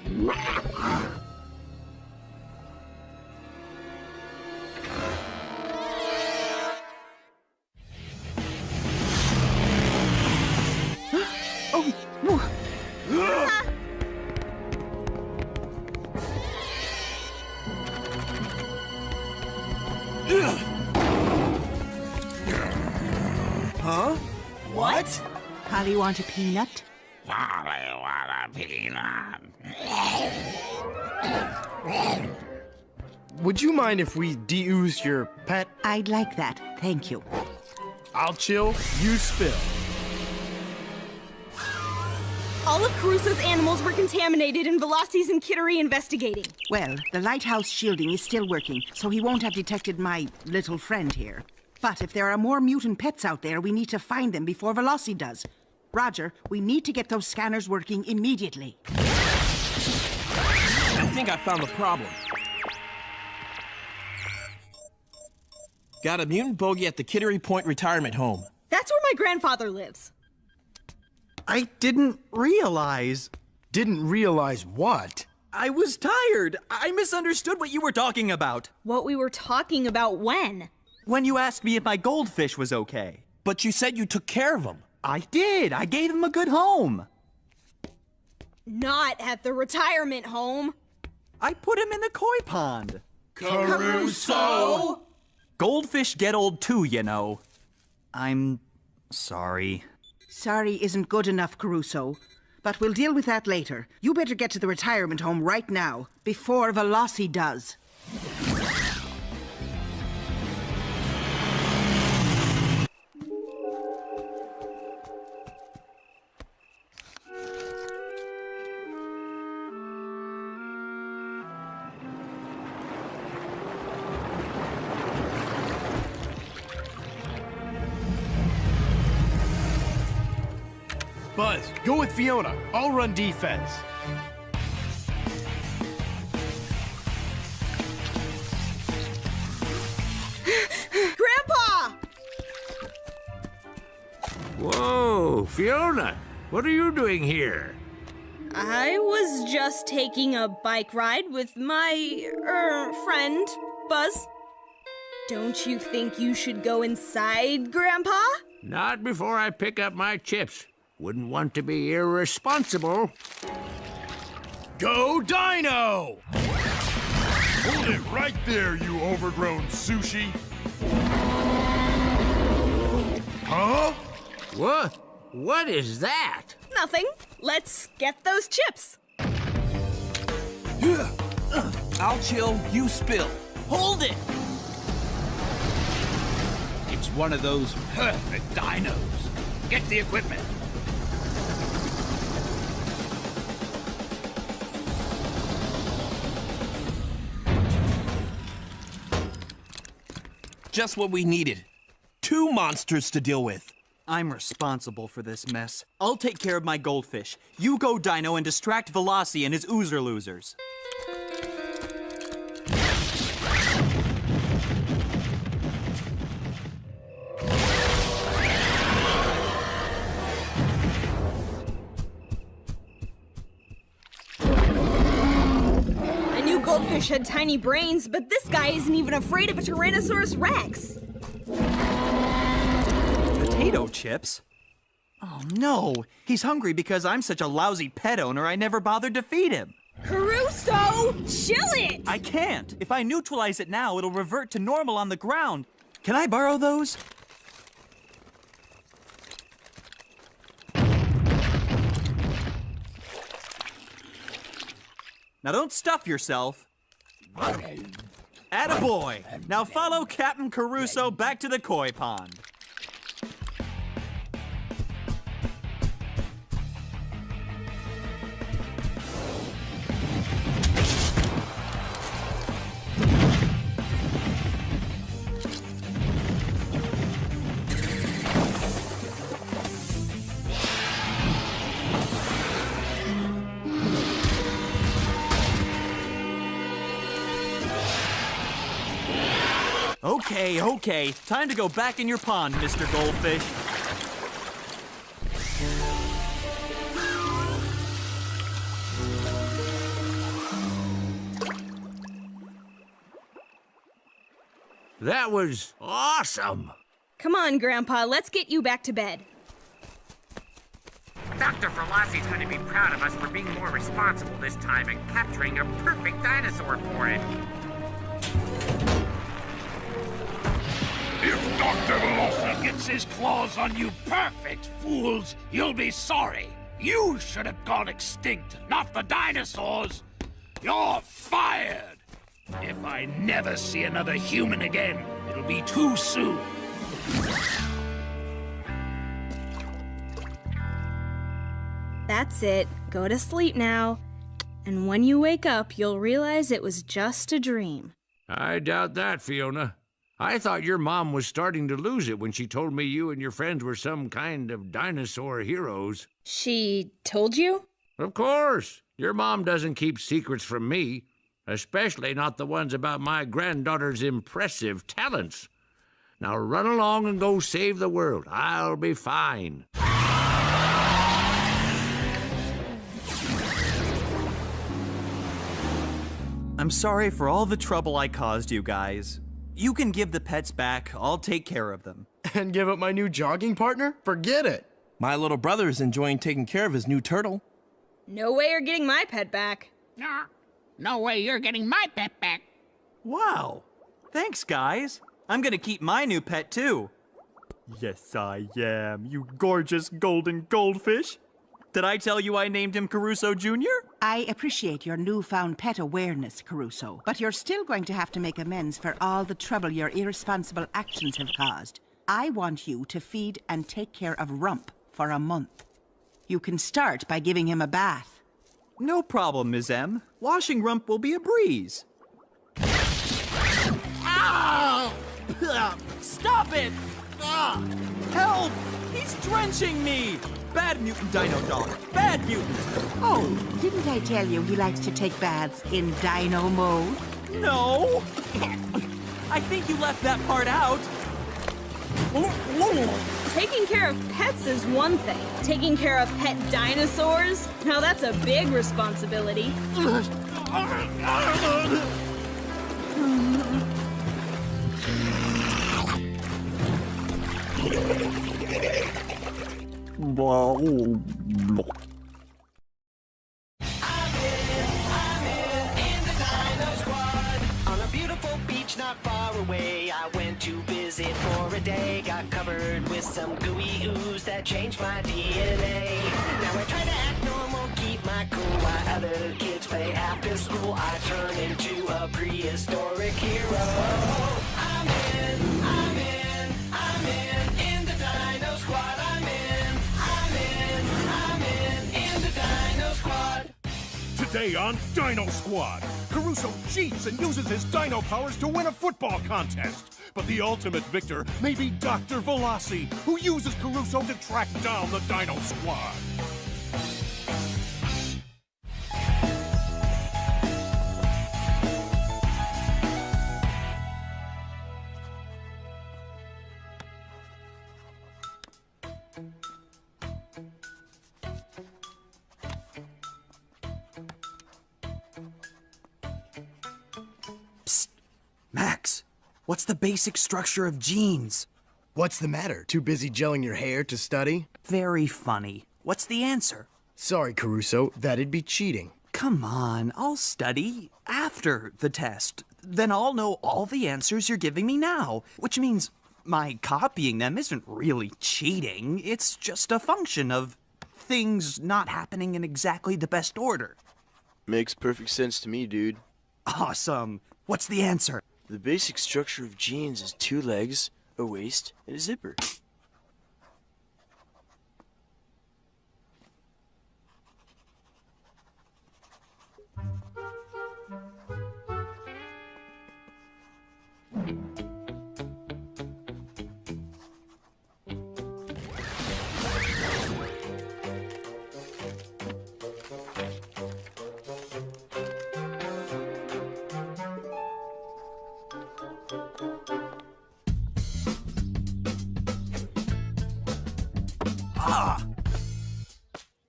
Huh? What? Polly want a peanut? Would you mind if we de-ooze your pet? I'd like that, thank you. I'll chill, you spill. All of Caruso's animals were contaminated and Veloci's and Kittery investigating. Well, the lighthouse shielding is still working, so he won't have detected my little friend here. But if there are more mutant pets out there, we need to find them before Veloci does. Roger, we need to get those scanners working immediately. I think I found the problem. Got a mutant bogey at the Kittery Point retirement home. That's where my grandfather lives. I didn't realize. Didn't realize what? I was tired. I misunderstood what you were talking about. What we were talking about when? When you asked me if my goldfish was okay. But you said you took care of him. I did. I gave him a good home. Not at the retirement home. I put him in the koi pond. Caruso! Goldfish get old too, you know. I'm sorry. Sorry isn't good enough, Caruso. But we'll deal with that later. You better get to the retirement home right now, before Veloci does. Buzz, go with Fiona. I'll run defense. Grandpa! Whoa, Fiona, what are you doing here? I was just taking a bike ride with my, friend, Buzz. Don't you think you should go inside, Grandpa? Not before I pick up my chips. Wouldn't want to be irresponsible. Go Dino! Hold it right there, you overgrown sushi. Huh? What? What is that? Nothing. Let's get those chips. I'll chill, you spill. Hold it! It's one of those perfect dinos. Get the equipment. Just what we needed. 2 monsters to deal with. I'm responsible for this mess. I'll take care of my goldfish. You go, Dino, and distract Veloci and his oozer losers. I knew goldfish had tiny brains, but this guy isn't even afraid of a Tyrannosaurus Rex. Potato chips? Oh no, he's hungry because I'm such a lousy pet owner I never bothered to feed him. Caruso, chill it! I can't. If I neutralize it now, it'll revert to normal on the ground. Can I borrow those? Now don't stuff yourself. Attaboy! Now follow Captain Caruso back to the koi pond. Okay. Time to go back in your pond, Mr. Goldfish. That was awesome. Come on, Grandpa, let's get you back to bed. Dr. Veloci's going to be proud of us for being more responsible this time and capturing a perfect dinosaur for it. If Dr. Veloci gets his claws on you perfect fools, you'll be sorry. You should have gone extinct, not the dinosaurs. You're fired. If I never see another human again, it'll be too soon. That's it. Go to sleep now. And when you wake up, you'll realize it was just a dream. I doubt that, Fiona. I thought your mom was starting to lose it when she told me you and your friends were some kind of dinosaur heroes. She told you? Of course. Your mom doesn't keep secrets from me, especially not the ones about my granddaughter's impressive talents. Now run along and go save the world. I'll be fine. I'm sorry for all the trouble I caused you guys. You can give the pets back. I'll take care of them. And give up my new jogging partner? Forget it. My little brother is enjoying taking care of his new turtle. No way you're getting my pet back. No way you're getting my pet back. Wow. Thanks, guys. I'm gonna keep my new pet, too. Yes, I am, you gorgeous golden goldfish. Did I tell you I named him Caruso Jr.? I appreciate your newfound pet awareness, Caruso, but you're still going to have to make amends for all the trouble your irresponsible actions have caused. I want you to feed and take care of Rump for a month. You can start by giving him a bath. No problem, Ms. M. Washing Rump will be a breeze. Ow! Stop it! Help! He's drenching me! Bad mutant dino dog. Bad mutant! Oh, didn't I tell you he likes to take baths in dino mode? No! I think you left that part out. Taking care of pets is one thing. Taking care of pet dinosaurs? Now that's a big responsibility. On a beautiful beach not far away, I went to visit for a day. Got covered with some gooey ooze that changed my DNA. Now I try to act normal, keep my cool while other kids play after school. I turn into a prehistoric hero. I'm in the Dino Squad. I'm in the Dino Squad. Today on Dino Squad, Caruso cheats and uses his dino powers to win a football contest. But the ultimate victor may be Dr. Veloci, who uses Caruso to track down the Dino Squad. Max, what's the basic structure of genes? What's the matter? Too busy gelling your hair to study? Very funny. What's the answer? Sorry, Caruso, that'd be cheating. Come on, I'll study after the test. Then I'll know all the answers you're giving me now, which means my copying them isn't really cheating. It's just a function of things not happening in exactly the best order. Makes perfect sense to me, dude. Awesome. What's the answer? The basic structure of genes is 2 legs, a waist, and a zipper.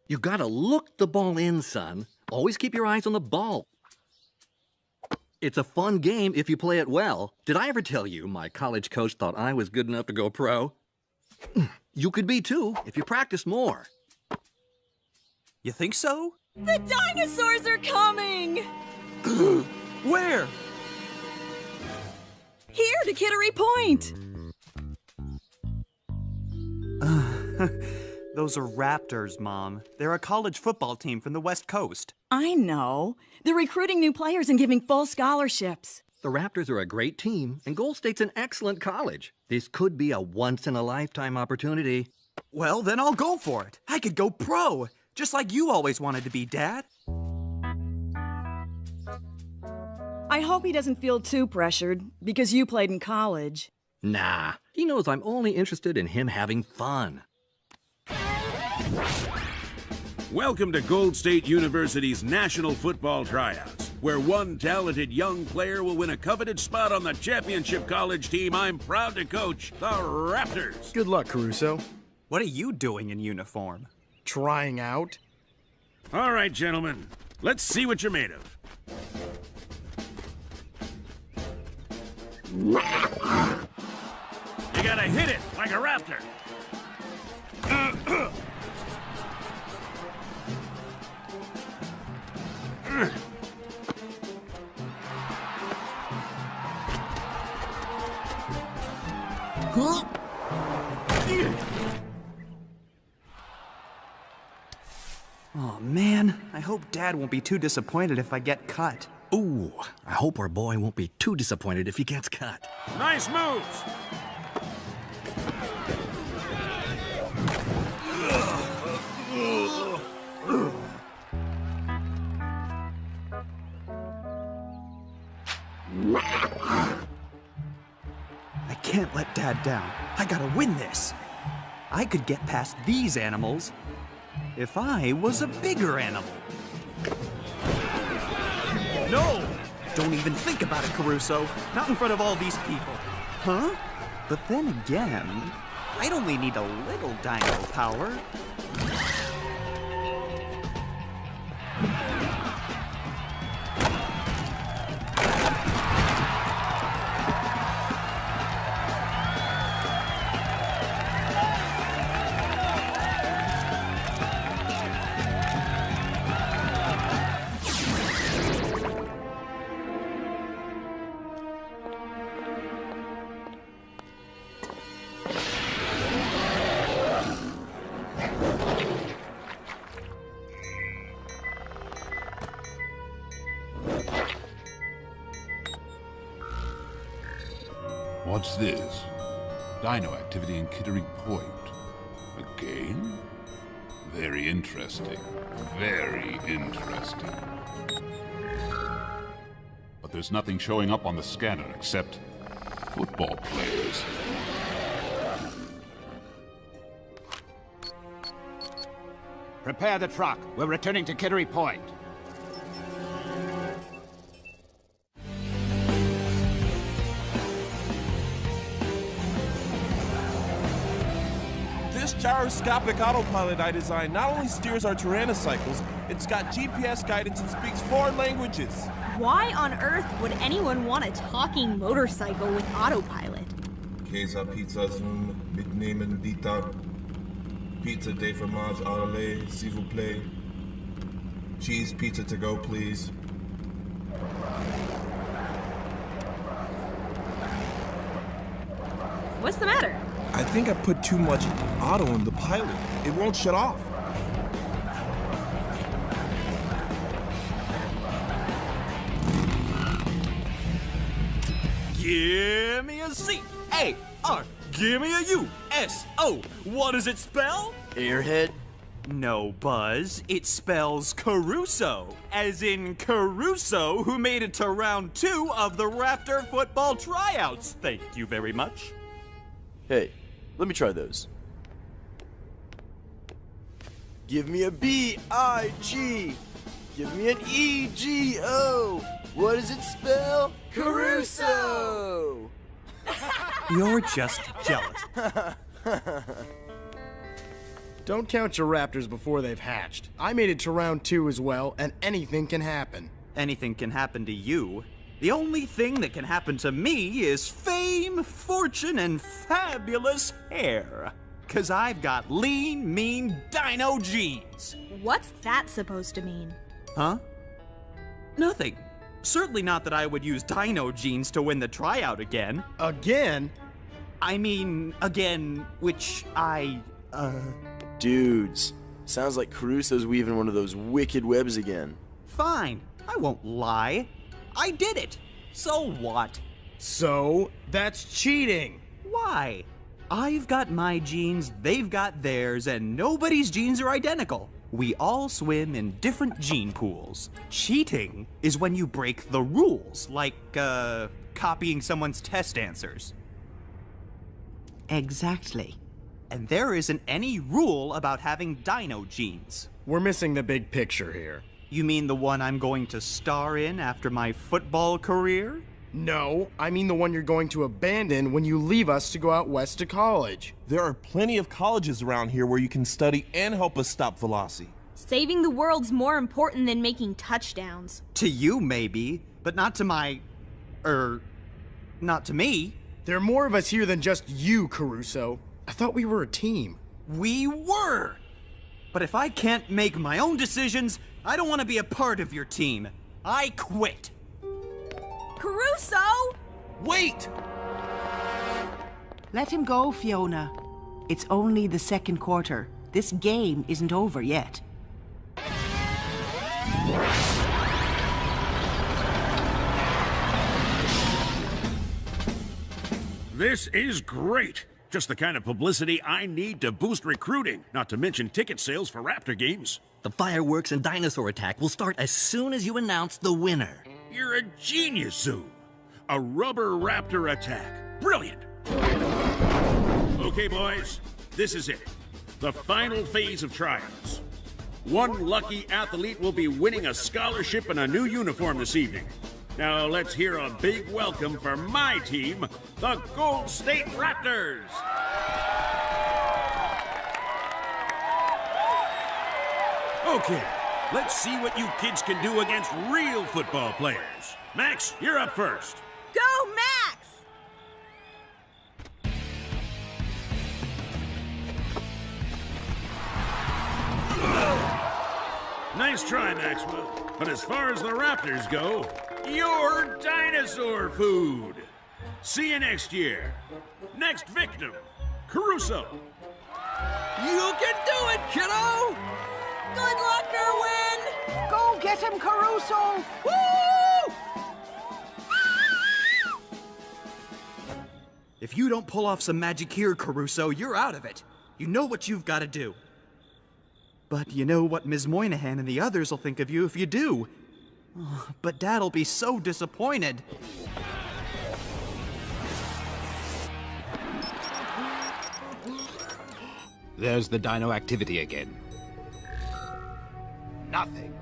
You gotta look the ball in, son. Always keep your eyes on the ball. It's a fun game if you play it well. Did I ever tell you my college coach thought I was good enough to go pro? You could be too if you practice more. You think so? The dinosaurs are coming! Where? Here to Kittery Point! Those are Raptors, Mom. They're a college football team from the West Coast. I know. They're recruiting new players and giving full scholarships. The Raptors are a great team, and Gold State's an excellent college. This could be a once-in-a-lifetime opportunity. Well, then I'll go for it. I could go pro, just like you always wanted to be, Dad. I hope he doesn't feel too pressured, because you played in college. Nah, he knows I'm only interested in him having fun. Welcome to Gold State University's National Football Tryouts, where one talented young player will win a coveted spot on the championship college team I'm proud to coach, the Raptors. Good luck, Caruso. What are you doing in uniform? Trying out? All right, gentlemen, let's see what you're made of. You gotta hit it like a raptor. Oh man, I hope Dad won't be too disappointed if I get cut. Ooh, I hope our boy won't be too disappointed if he gets cut. Nice moves! I can't let Dad down. I gotta win this. I could get past these animals if I was a bigger animal. No! Don't even think about it, Caruso. Not in front of all these people. Huh? But then again, I'd only need a little dino power. What's this? Dino activity in Kittery Point. Again? Very interesting. Very interesting. But there's nothing showing up on the scanner except football players. Prepare the truck. We're returning to Kittery Point. This gyroscopic autopilot I designed not only steers our Tyrannocycles, it's got GPS guidance and speaks 4 languages. Why on earth would anyone want a talking motorcycle with autopilot? Käse Pizza Zoom mitnehmen bitte. Pizza de fromage à la lait, s'il vous plaît. Cheese pizza to go, please. What's the matter? I think I put too much auto in the pilot. It won't shut off. Give me a C-A-R. Give me a U-S-O. What does it spell? Airhead? No, Buzz. It spells Caruso. As in Caruso, who made it to round 2 of the Raptor football tryouts. Thank you very much. Hey, let me try those. Give me a B-I-G. Give me an E-G-O. What does it spell? Caruso! You're just jealous. Don't count your raptors before they've hatched. I made it to round 2 as well, and anything can happen. Anything can happen to you. The only thing that can happen to me is fame, fortune, and fabulous hair. 'Cause I've got lean, mean dino genes. What's that supposed to mean? Huh? Nothing. Certainly not that I would use dino genes to win the tryout again. Again? I mean, again, which Dudes, sounds like Caruso's weaving one of those wicked webs again. Fine, I won't lie. I did it. So what? So, that's cheating. Why? I've got my genes, they've got theirs, and nobody's genes are identical. We all swim in different gene pools. Cheating is when you break the rules, like, copying someone's test answers. Exactly. And there isn't any rule about having dino genes. We're missing the big picture here. You mean the one I'm going to star in after my football career? No, I mean the one you're going to abandon when you leave us to go out west to college. There are plenty of colleges around here where you can study and help us stop Veloci. Saving the world's more important than making touchdowns. To you, maybe, but not to not to me. There are more of us here than just you, Caruso. I thought we were a team. We were! But if I can't make my own decisions, I don't want to be a part of your team. I quit. Caruso! Wait! Let him go, Fiona. It's only the second quarter. This game isn't over yet. This is great. Just the kind of publicity I need to boost recruiting, not to mention ticket sales for Raptor games. The fireworks and dinosaur attack will start as soon as you announce the winner. You're a genius, Zoom. A rubber raptor attack. Brilliant. Okay, boys, this is it. The final phase of tryouts. One lucky athlete will be winning a scholarship and a new uniform this evening. Now let's hear a big welcome for my team, the Gold State Raptors. Okay, let's see what you kids can do against real football players. Max, you're up first. Go, Max! Nice try, Maxwell. But as far as the Raptors go, you're dinosaur food. See you next year. Next victim, Caruso. You can do it, kiddo! Good luck, Erwin! Go get him, Caruso! Woo! If you don't pull off some magic here, Caruso, you're out of it. You know what you've got to do. But you know what Ms. Moynihan and the others will think of you if you do. Oh, but Dad'll be so disappointed. There's the dino activity again. Nothing.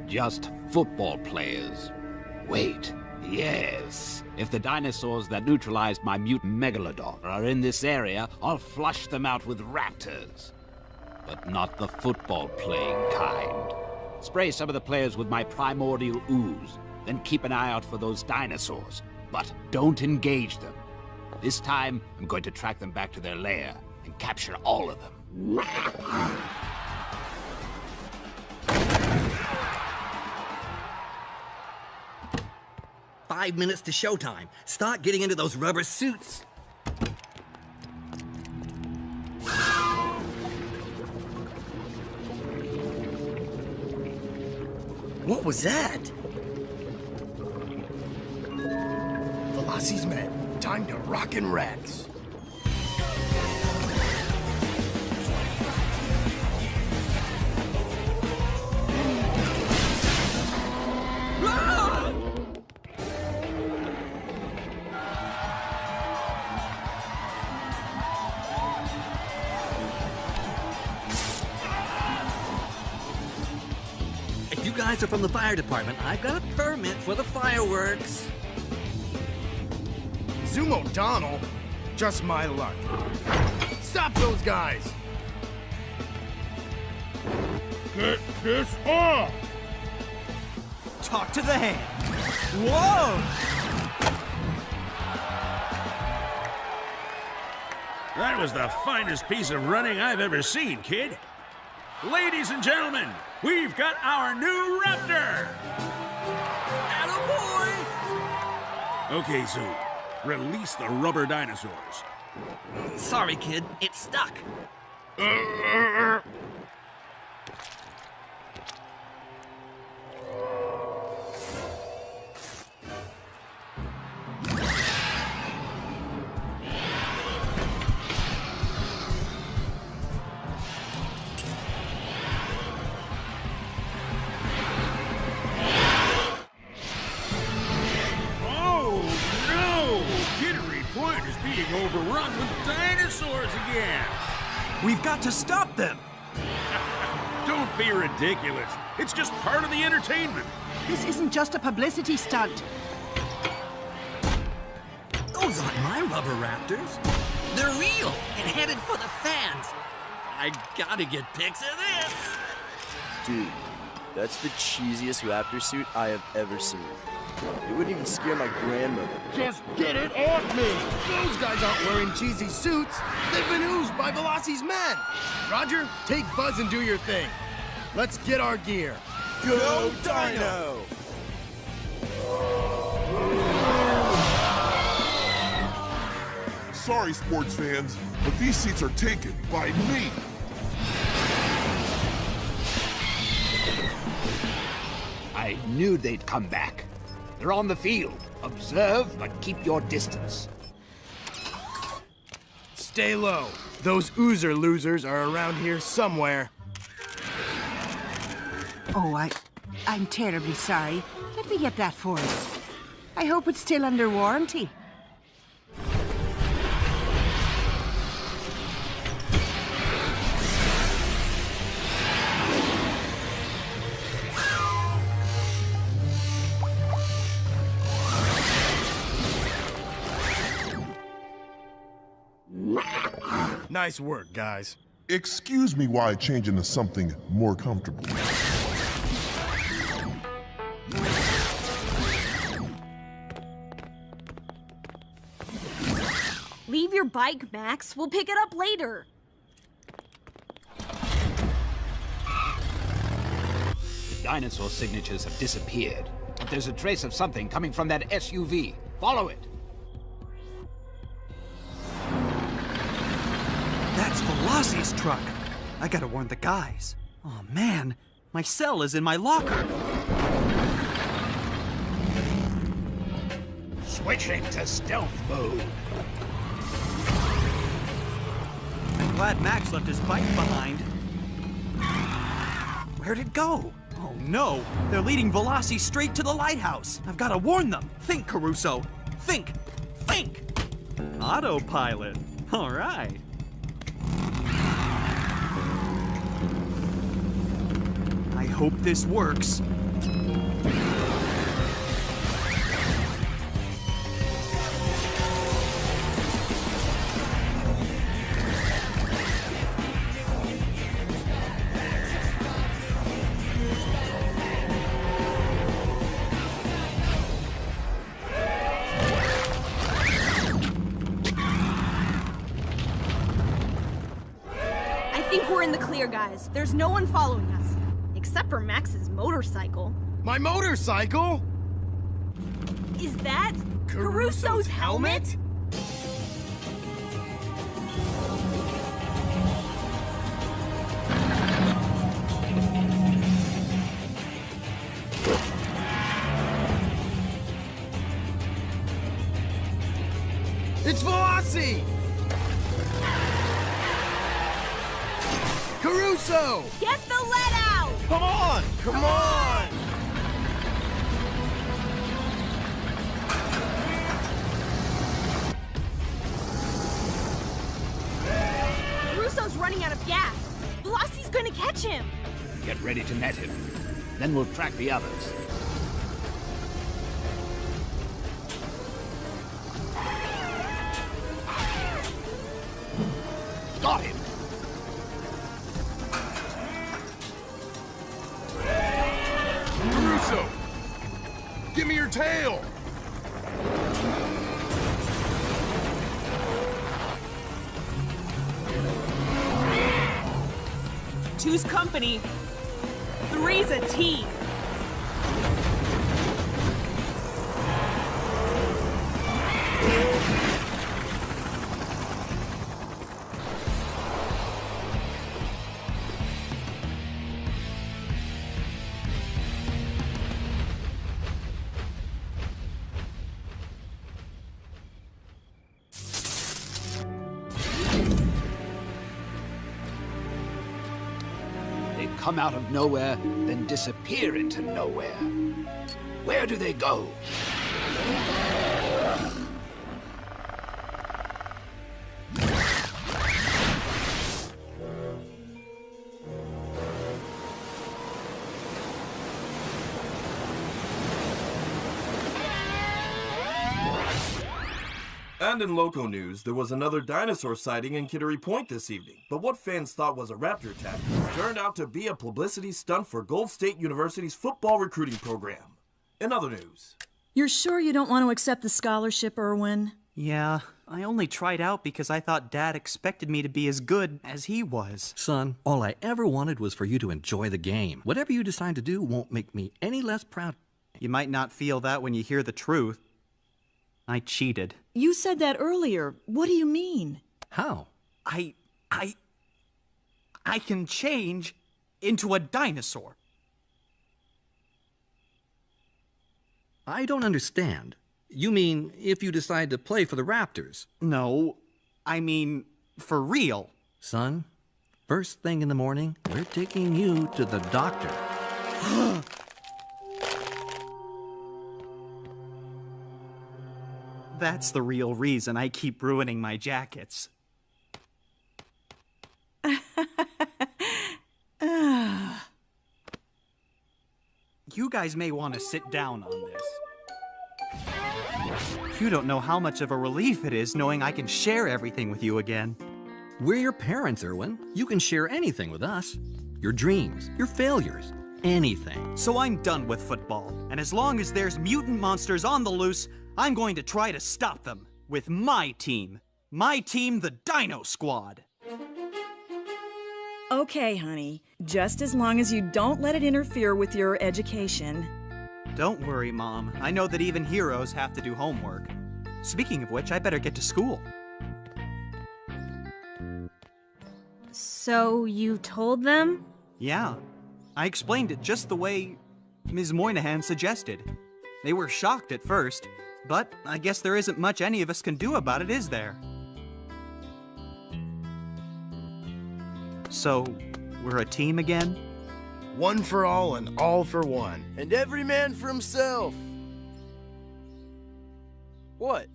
Just football players. Wait. Yes. If the dinosaurs that neutralized my mutant megalodon are in this area, I'll flush them out with raptors. But not the football-playing kind. Spray some of the players with my primordial ooze, then keep an eye out for those dinosaurs. But don't engage them. This time, I'm going to track them back to their lair and capture all of them. 5 minutes to showtime. Start getting into those rubber suits. What was that? Veloci's men. Time to rockin' rats. If you guys are from the fire department, I've got a permit for the fireworks. Zoom O'Donnell? Just my luck. Stop those guys! Get this off! Talk to the hand. Whoa! That was the finest piece of running I've ever seen, kid. Ladies and gentlemen, we've got our new Raptor! Attaboy! Okay, Zoo, release the rubber dinosaurs. Sorry, kid. It's stuck. Kittery Point is being overrun with dinosaurs again! We've got to stop them! Don't be ridiculous. It's just part of the entertainment. This isn't just a publicity stunt. Those aren't my rubber raptors. They're real and headed for the fans. I gotta get pics of this. Dude, that's the cheesiest raptor suit I have ever seen. It wouldn't even scare my grandmother. Just get it off me! Those guys aren't wearing cheesy suits. They've been oozed by Veloci's men. Roger, take Buzz and do your thing. Let's get our gear. Go Dino! sorry, sports fans, but these seats are taken by me. I knew they'd come back. They're on the field. Observe, but keep your distance. Stay low. Those oozer losers are around here somewhere. Oh, I'm terribly sorry. Let me get that for you. I hope it's still under warranty. Nice work, guys. Excuse me while I change into something more comfortable. Leave your bike, Max. We'll pick it up later. The dinosaur signatures have disappeared, but there's a trace of something coming from that SUV. Follow it. That's Veloci's truck. I gotta warn the guys. Oh man, my cell is in my locker. Switching to stealth mode. I'm glad Max left his bike behind. Where'd it go? Oh no, they're leading Veloci straight to the lighthouse. I've gotta warn them. Think, Caruso. Think. Think. Autopilot. All right. I hope this works. I think we're in the clear, guys. There's no one following us. Except for Max's motorcycle. My motorcycle? Is that Caruso's helmet? It's Veloci! Caruso! Get the lead out! Come on! Come on! Caruso's running out of gas. Veloci's gonna catch him. Get ready to net him. Then we'll track the others. Got him! Caruso! Give me your tail! Two's company. Three's a team. Come out of nowhere, then disappear into nowhere. Where do they go? And in local news, there was another dinosaur sighting in Kittery Point this evening. But what fans thought was a raptor attack turned out to be a publicity stunt for Gold State University's football recruiting program. In other news... You're sure you don't want to accept the scholarship, Irwin? Yeah, I only tried out because I thought Dad expected me to be as good as he was. Son, all I ever wanted was for you to enjoy the game. Whatever you decide to do won't make me any less proud. You might not feel that when you hear the truth. I cheated. You said that earlier. What do you mean? How? I can change into a dinosaur. I don't understand. You mean if you decide to play for the Raptors? No, I mean for real. Son, first thing in the morning, we're taking you to the doctor. That's the real reason I keep ruining my jackets. You guys may want to sit down on this. You don't know how much of a relief it is knowing I can share everything with you again. We're your parents, Erwin. You can share anything with us. Your dreams, your failures, anything. So I'm done with football, and as long as there's mutant monsters on the loose, I'm going to try to stop them with my team. My team, the Dino Squad. Okay, honey. Just as long as you don't let it interfere with your education. Don't worry, Mom. I know that even heroes have to do homework. Speaking of which, I better get to school. So you told them? Yeah. I explained it just the way Ms. Moynihan suggested. They were shocked at first, but I guess there isn't much any of us can do about it, is there? So, we're a team again? One for all and all for one. And every man for himself. What?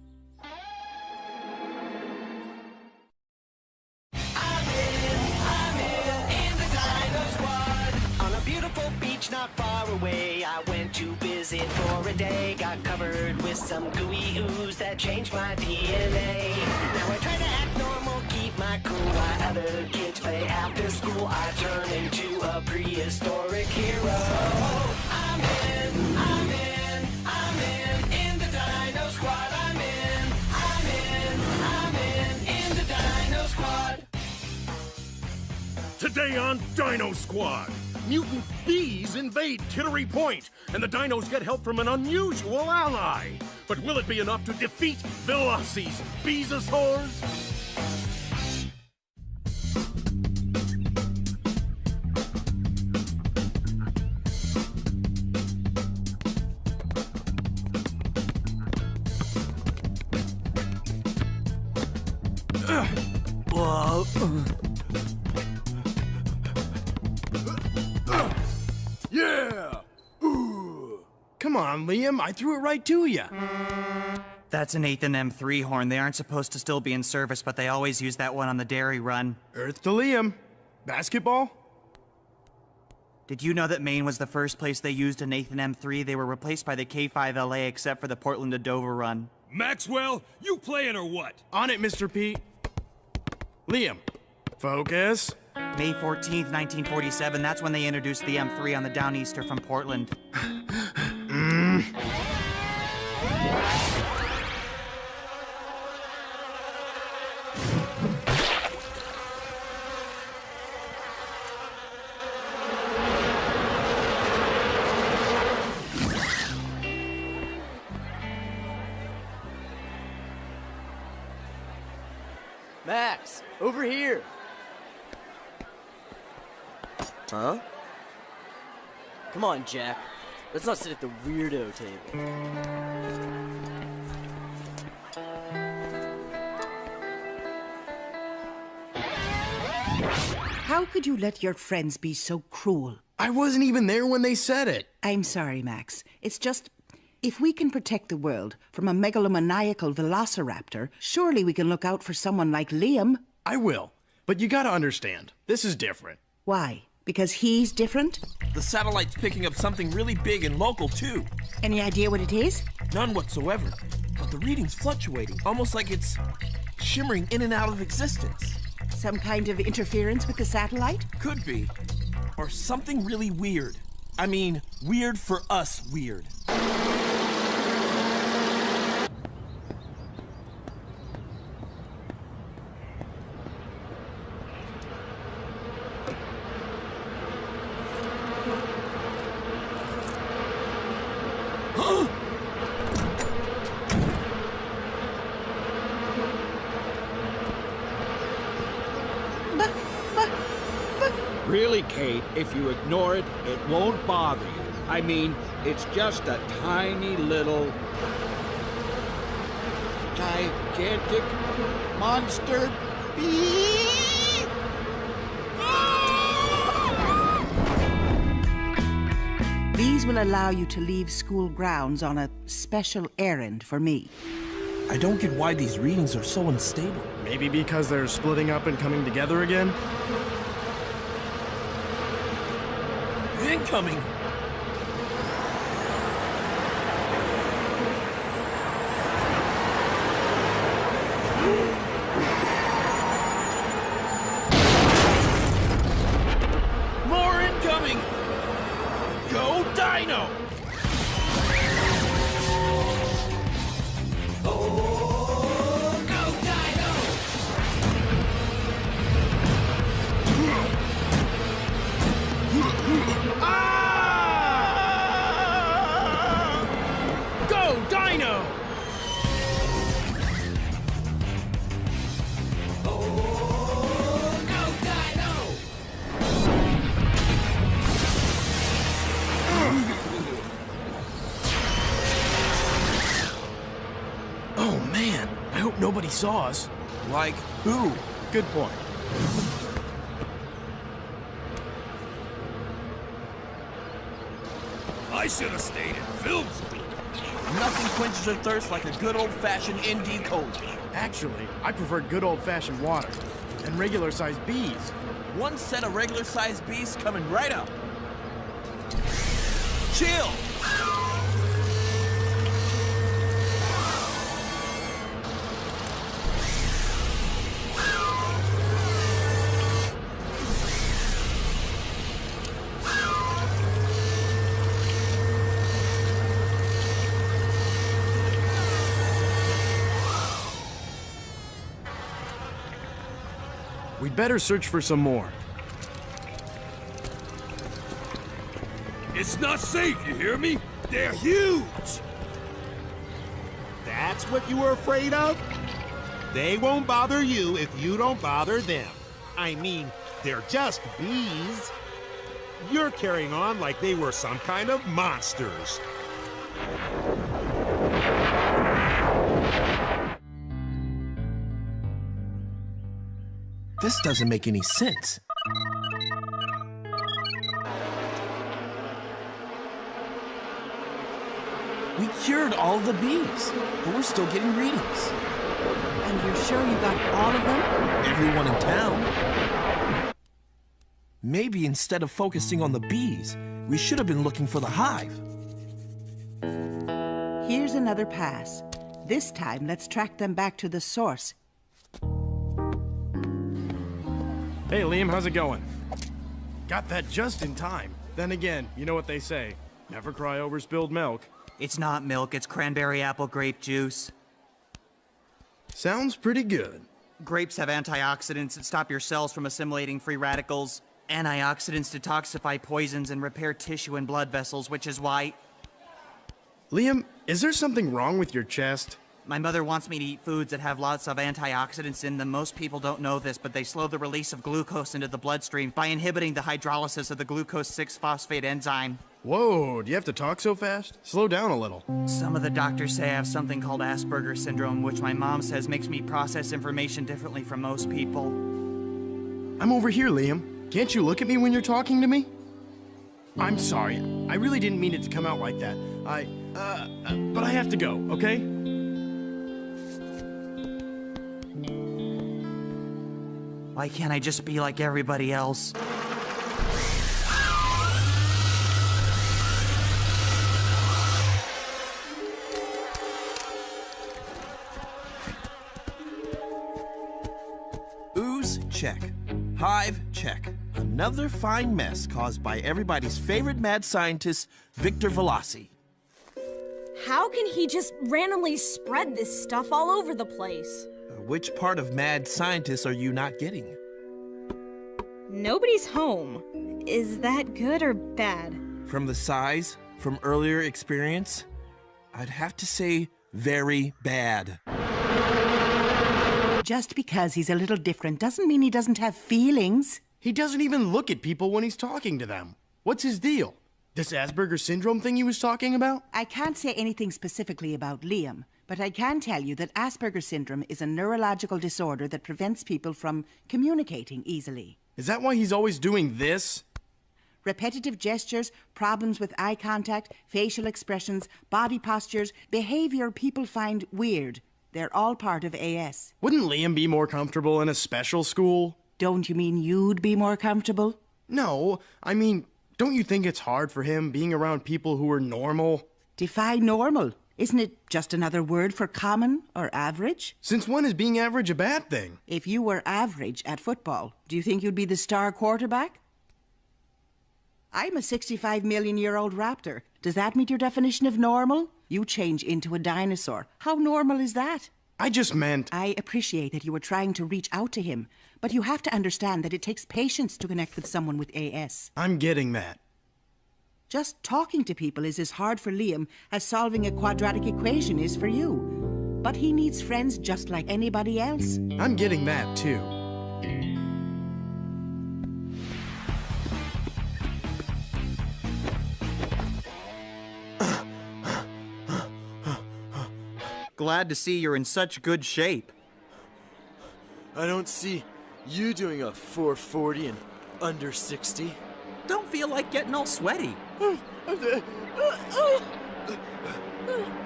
I'm in the Dino Squad. On a beautiful beach not far away, I went to visit for a day. Got covered with some gooey ooze that changed my DNA. Now I try to act normal, keep my cool, while other kids play after school. I turn into a prehistoric hero. I'm in the Dino Squad. I'm in the Dino Squad. Today on Dino Squad, mutant bees invade Kittery Point, and the dinos get help from an unusual ally. But will it be enough to defeat Veloci's Beezosaurs? Yeah! Come on, Liam, I threw it right to you. That's an 8th and M3 horn. They aren't supposed to still be in service, but they always use that one on the dairy run. Earth to Liam. Basketball? Did you know that Maine was the first place they used an 8th and M3? They were replaced by the K5LA except for the Portland to Dover run. Maxwell, you playing or what? On it, Mr. Pete. Liam, focus. May 14th, 1947, that's when they introduced the M3 on the Downeaster from Portland. Max, over here. Huh? Come on, Jack. Let's not sit at the weirdo table. How could you let your friends be so cruel? I wasn't even there when they said it. I'm sorry, Max. It's just, if we can protect the world from a megalomaniacal velociraptor, surely we can look out for someone like Liam. I will. But you gotta understand, this is different. Why? Because he's different? The satellite's picking up something really big and local, too. Any idea what it is? None whatsoever. But the reading's fluctuating, almost like it's shimmering in and out of existence. Some kind of interference with the satellite? Could be. Or something really weird. I mean, weird for us weird. Really, Kate, if you ignore it, it won't bother you. I mean, it's just a tiny little... gigantic monster bee! These will allow you to leave school grounds on a special errand for me. I don't get why these readings are so unstable. Maybe because they're splitting up and coming together again? Incoming! More incoming! Go Dino! Go, Dino! Oh man, I hope nobody saw us. Like who? Good point. I should have stayed in film school. Nothing quenches your thirst like a good old-fashioned ND Cola. Actually, I prefer good old-fashioned water and regular-sized bees. One set of regular-sized bees coming right up. Chill! We'd better search for some more. It's not safe, you hear me? They're huge! That's what you were afraid of? They won't bother you if you don't bother them. I mean, they're just bees. You're carrying on like they were some kind of monsters. This doesn't make any sense. We cured all the bees, but we're still getting readings. And you're sure you got all of them? Everyone in town. Maybe instead of focusing on the bees, we should have been looking for the hive. Here's another pass. This time, let's track them back to the source. Hey, Liam, how's it going? Got that just in time. Then again, you know what they say. Never cry over spilled milk. It's not milk, it's cranberry apple grape juice. Sounds pretty good. Grapes have antioxidants that stop your cells from assimilating free radicals. Antioxidants detoxify poisons and repair tissue and blood vessels, which is why... Liam, is there something wrong with your chest? My mother wants me to eat foods that have lots of antioxidants in them. Most people don't know this, but they slow the release of glucose into the bloodstream by inhibiting the hydrolysis of the glucose 6-phosphate enzyme. Whoa, do you have to talk so fast? Slow down a little. Some of the doctors say I have something called Asperger's syndrome, which my mom says makes me process information differently from most people. I'm over here, Liam. Can't you look at me when you're talking to me? I'm sorry. I really didn't mean it to come out like that. But I have to go, okay? Why can't I just be like everybody else? Ooze, check. Hive, check. Another fine mess caused by everybody's favorite mad scientist, Victor Veloci. How can he just randomly spread this stuff all over the place? Which part of mad scientist are you not getting? Nobody's home. Is that good or bad? From the size, from earlier experience, I'd have to say very bad. Just because he's a little different doesn't mean he doesn't have feelings. He doesn't even look at people when he's talking to them. What's his deal? This Asperger's syndrome thing he was talking about? I can't say anything specifically about Liam, but I can tell you that Asperger's syndrome is a neurological disorder that prevents people from communicating easily. Is that why he's always doing this? Repetitive gestures, problems with eye contact, facial expressions, body postures, behavior people find weird. They're all part of AS. Wouldn't Liam be more comfortable in a special school? Don't you mean you'd be more comfortable? No, I mean, don't you think it's hard for him being around people who are normal? Define normal. Isn't it just another word for common or average? Since when is being average a bad thing? If you were average at football, do you think you'd be the star quarterback? I'm a 65-million-year-old raptor. Does that meet your definition of normal? You change into a dinosaur. How normal is that? I just meant... I appreciate that you were trying to reach out to him, but you have to understand that it takes patience to connect with someone with AS. I'm getting that. Just talking to people is as hard for Liam as solving a quadratic equation is for you. But he needs friends just like anybody else. I'm getting that, too. Glad to see you're in such good shape. I don't see you doing a 440 and under 60. Don't feel like getting all sweaty.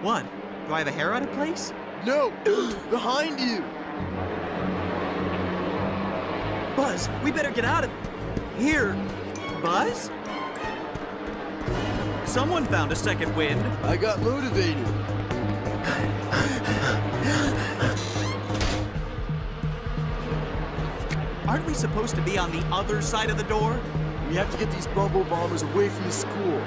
What? Do I have a hair out of place? No! Behind you! Buzz, we better get out of here. Buzz? Someone found a second wind. I got motivated. Aren't we supposed to be on the other side of the door? We have to get these bubble bombers away from the school.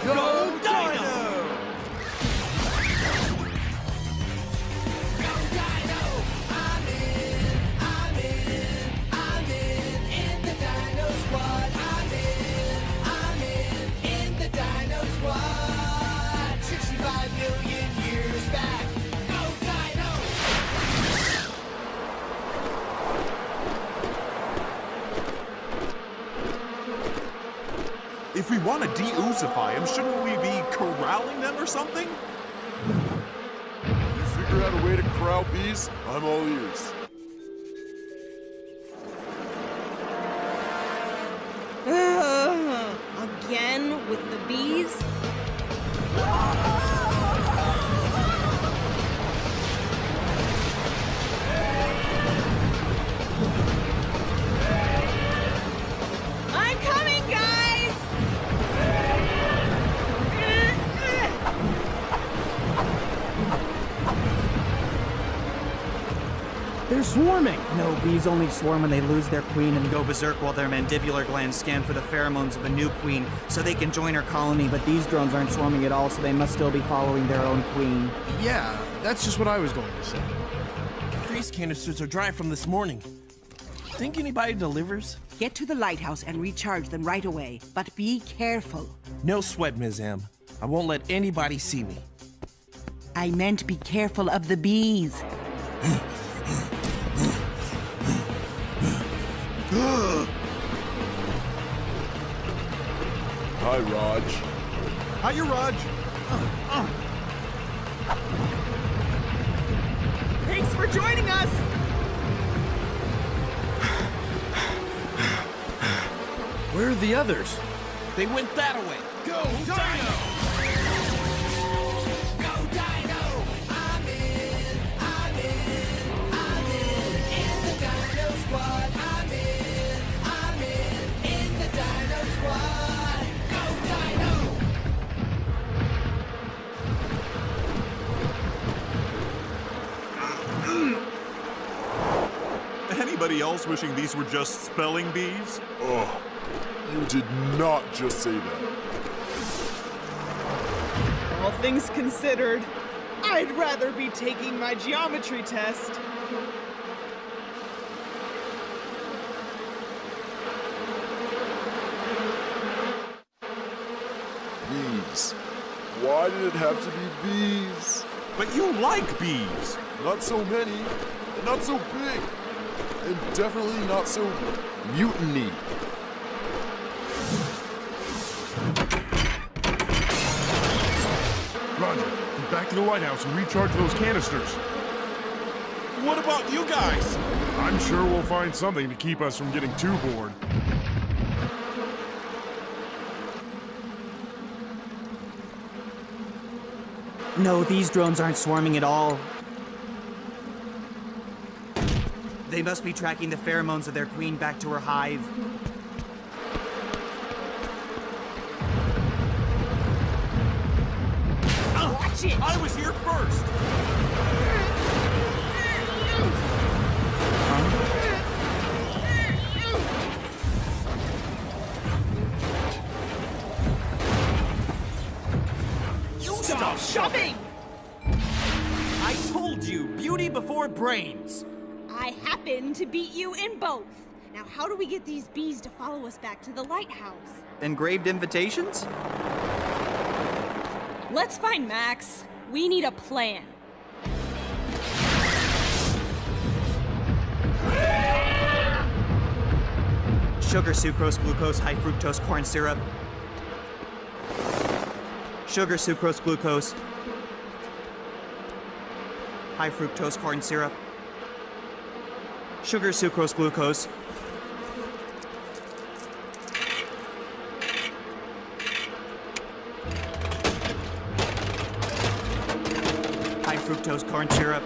Go Dino! In the Dino Squad. I'm in the Dino Squad. 65 million years back. Go Dino! If we want to de-oozify them, shouldn't we be corralling them or something? You figure out a way to corral bees, I'm all ears. Again with the bees? I'm coming, guys! They're swarming! No, bees only swarm when they lose their queen and go berserk while their mandibular glands scan for the pheromones of a new queen so they can join her colony. But these drones aren't swarming at all, so they must still be following their own queen. Yeah, that's just what I was going to say. Freeze canisters are dry from this morning. Think anybody delivers? Get to the lighthouse and recharge them right away, but be careful. No sweat, Ms. M. I won't let anybody see me. I meant be careful of the bees. Hi, Raj. Hiya, Raj. Thanks for joining us! Where are the others? They went that way. Go, Dino! Go Dino! I'm in the Dino Squad. I'm in the Dino Squad. Go Dino! Anybody else wishing these were just spelling bees? Oh, you did not just say that. All things considered, I'd rather be taking my geometry test. Bees. Why did it have to be bees? But you like bees. Not so many. and not so big. And definitely not so mutiny. Roger, get back to the lighthouse and recharge those canisters. What about you guys? I'm sure we'll find something to keep us from getting too bored. No, these drones aren't swarming at all. They must be tracking the pheromones of their queen back to her hive. Oh, watch it! I was here first! Stop shoving! I told you, beauty before brains. I happen to beat you in both. Now, how do we get these bees to follow us back to the lighthouse? Engraved invitations? Let's find Max. We need a plan. Sugar, sucrose, glucose, high fructose corn syrup. Sugar, sucrose, glucose. High fructose corn syrup. Sugar, sucrose, glucose. High fructose corn syrup.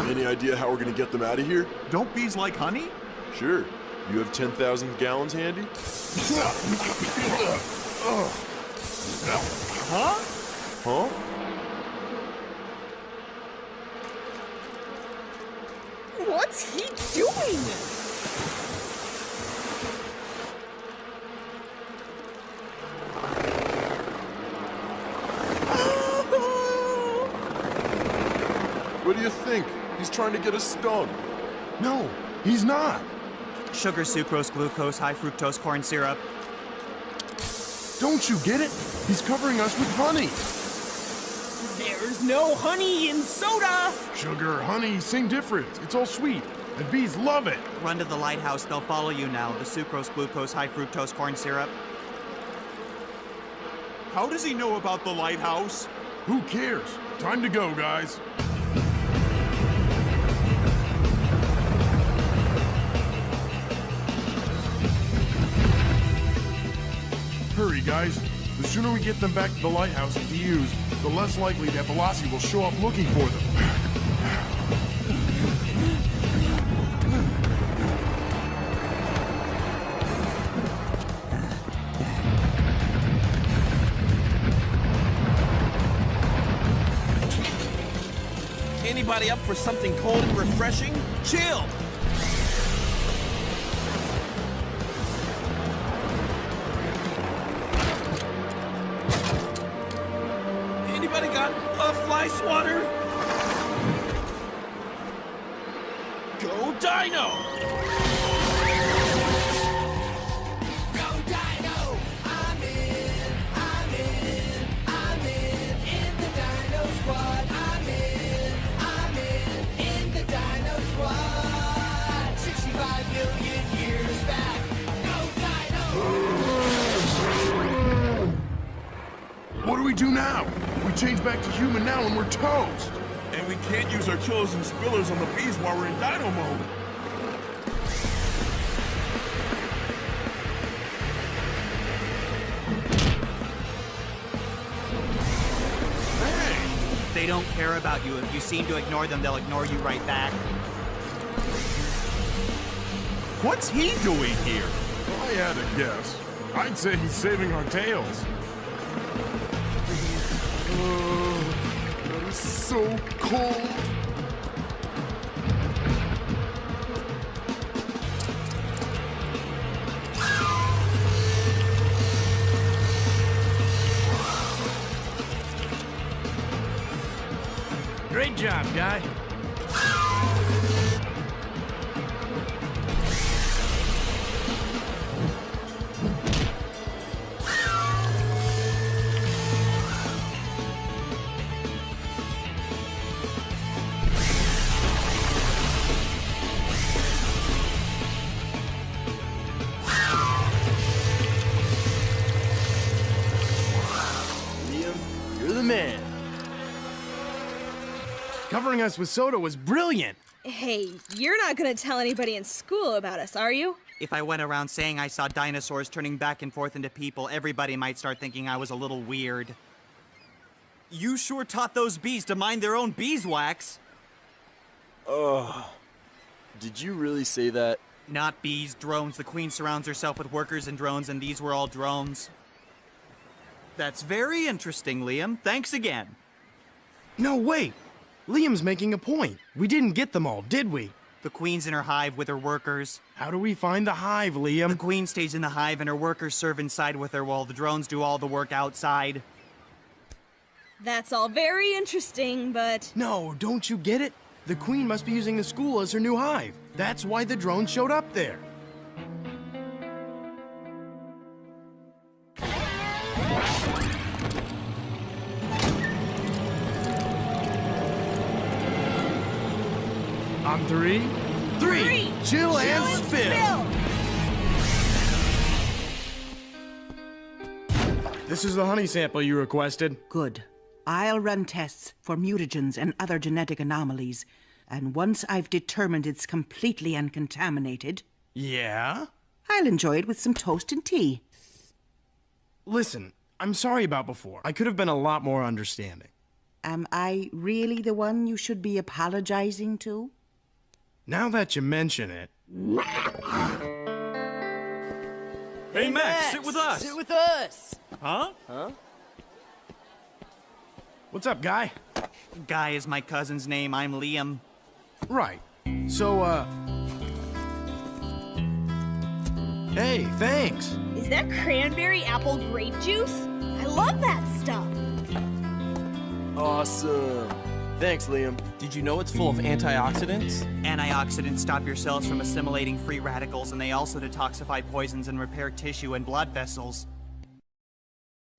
Any idea how we're gonna get them out of here? Don't bees like honey? Sure. You have 10,000 gallons handy? Huh? Huh? What's he doing? What do you think? He's trying to get us stung. No, he's not. Sugar, sucrose, glucose, high fructose corn syrup. Don't you get it? He's covering us with honey. There's no honey in soda! Sugar, honey, same difference. It's all sweet. And bees love it. Run to the lighthouse, they'll follow you now. The sucrose, glucose, high fructose corn syrup. How does he know about the lighthouse? Who cares? Time to go, guys. Hurry, guys. The sooner we get them back to the lighthouse and the ooze, the less likely that Veloci will show up looking for them. Anybody up for something cold and refreshing? Chill! Anybody got a fly swatter? Go Dino! Go Dino! I'm in the Dino Squad. I'm in the Dino Squad. 65 million years back. Go Dino! What do we do now? We change back to human now and we're toast. And we can't use our killers and spillers on the bees while we're in dino mode. They don't care about you. If you seem to ignore them, they'll ignore you right back. What's he doing here? If I had to guess, I'd say he's saving our tails. That is so cold. Great job, guy. Covering us with soda was brilliant. Hey, you're not gonna tell anybody in school about us, are you? If I went around saying I saw dinosaurs turning back and forth into people, everybody might start thinking I was a little weird. You sure taught those bees to mind their own beeswax. Did you really say that? Not bees, drones. The Queen surrounds herself with workers and drones, and these were all drones. That's very interesting, Liam. Thanks again. No, wait. Liam's making a point. We didn't get them all, did we? The Queen's in her hive with her workers. How do we find the hive, Liam? The Queen stays in the hive and her workers serve inside with her while the drones do all the work outside. That's all very interesting, but... No, don't you get it? The Queen must be using the school as her new hive. That's why the drone showed up there. On three. Chill and spill. This is the honey sample you requested. Good. I'll run tests for mutagens and other genetic anomalies, and once I've determined it's completely uncontaminated... Yeah? I'll enjoy it with some toast and tea. Listen, I'm sorry about before. I could have been a lot more understanding. Am I really the one you should be apologizing to? Now that you mention it... Hey, Max, sit with us! Sit with us! Huh? What's up, Guy? Guy is my cousin's name. I'm Liam. Right. So, Hey, thanks. Is that cranberry apple grape juice? I love that stuff. Awesome. Thanks, Liam. Did you know it's full of antioxidants? Antioxidants stop your cells from assimilating free radicals, and they also detoxify poisons and repair tissue and blood vessels.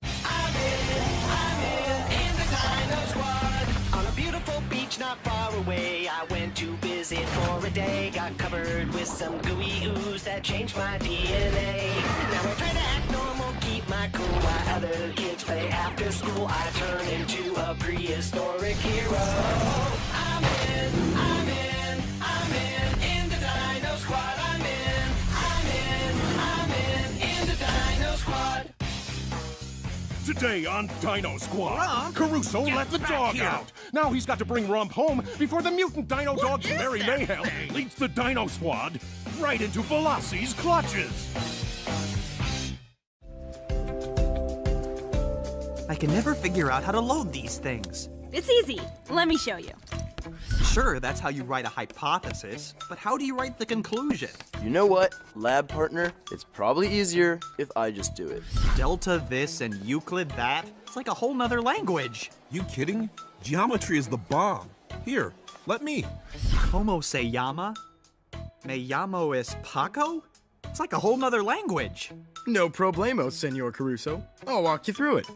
I'm in the Dino Squad. On a beautiful beach not far away, I went to visit for a day. Got covered with some gooey ooze that changed my DNA. Now I try to act normal, keep my cool, while other kids play after school. I turn into a prehistoric hero. I'm in the Dino Squad. I'm in the Dino Squad. Today on Dino Squad, Caruso let the dog out. Now he's got to bring Rump home before the mutant dino dog's merry mayhem leads the Dino Squad right into Veloci's clutches. I can never figure out how to load these things. It's easy. Let me show you. Sure, that's how you write a hypothesis, but how do you write the conclusion? You know what, lab partner? It's probably easier if I just do it. Delta this and Euclid that? It's like a whole nother language. You kidding? Geometry is the bomb. Here, let me. Como se llama? Me llamo es Paco? It's like a whole nother language. No problemo, Senor Caruso. I'll walk you through it.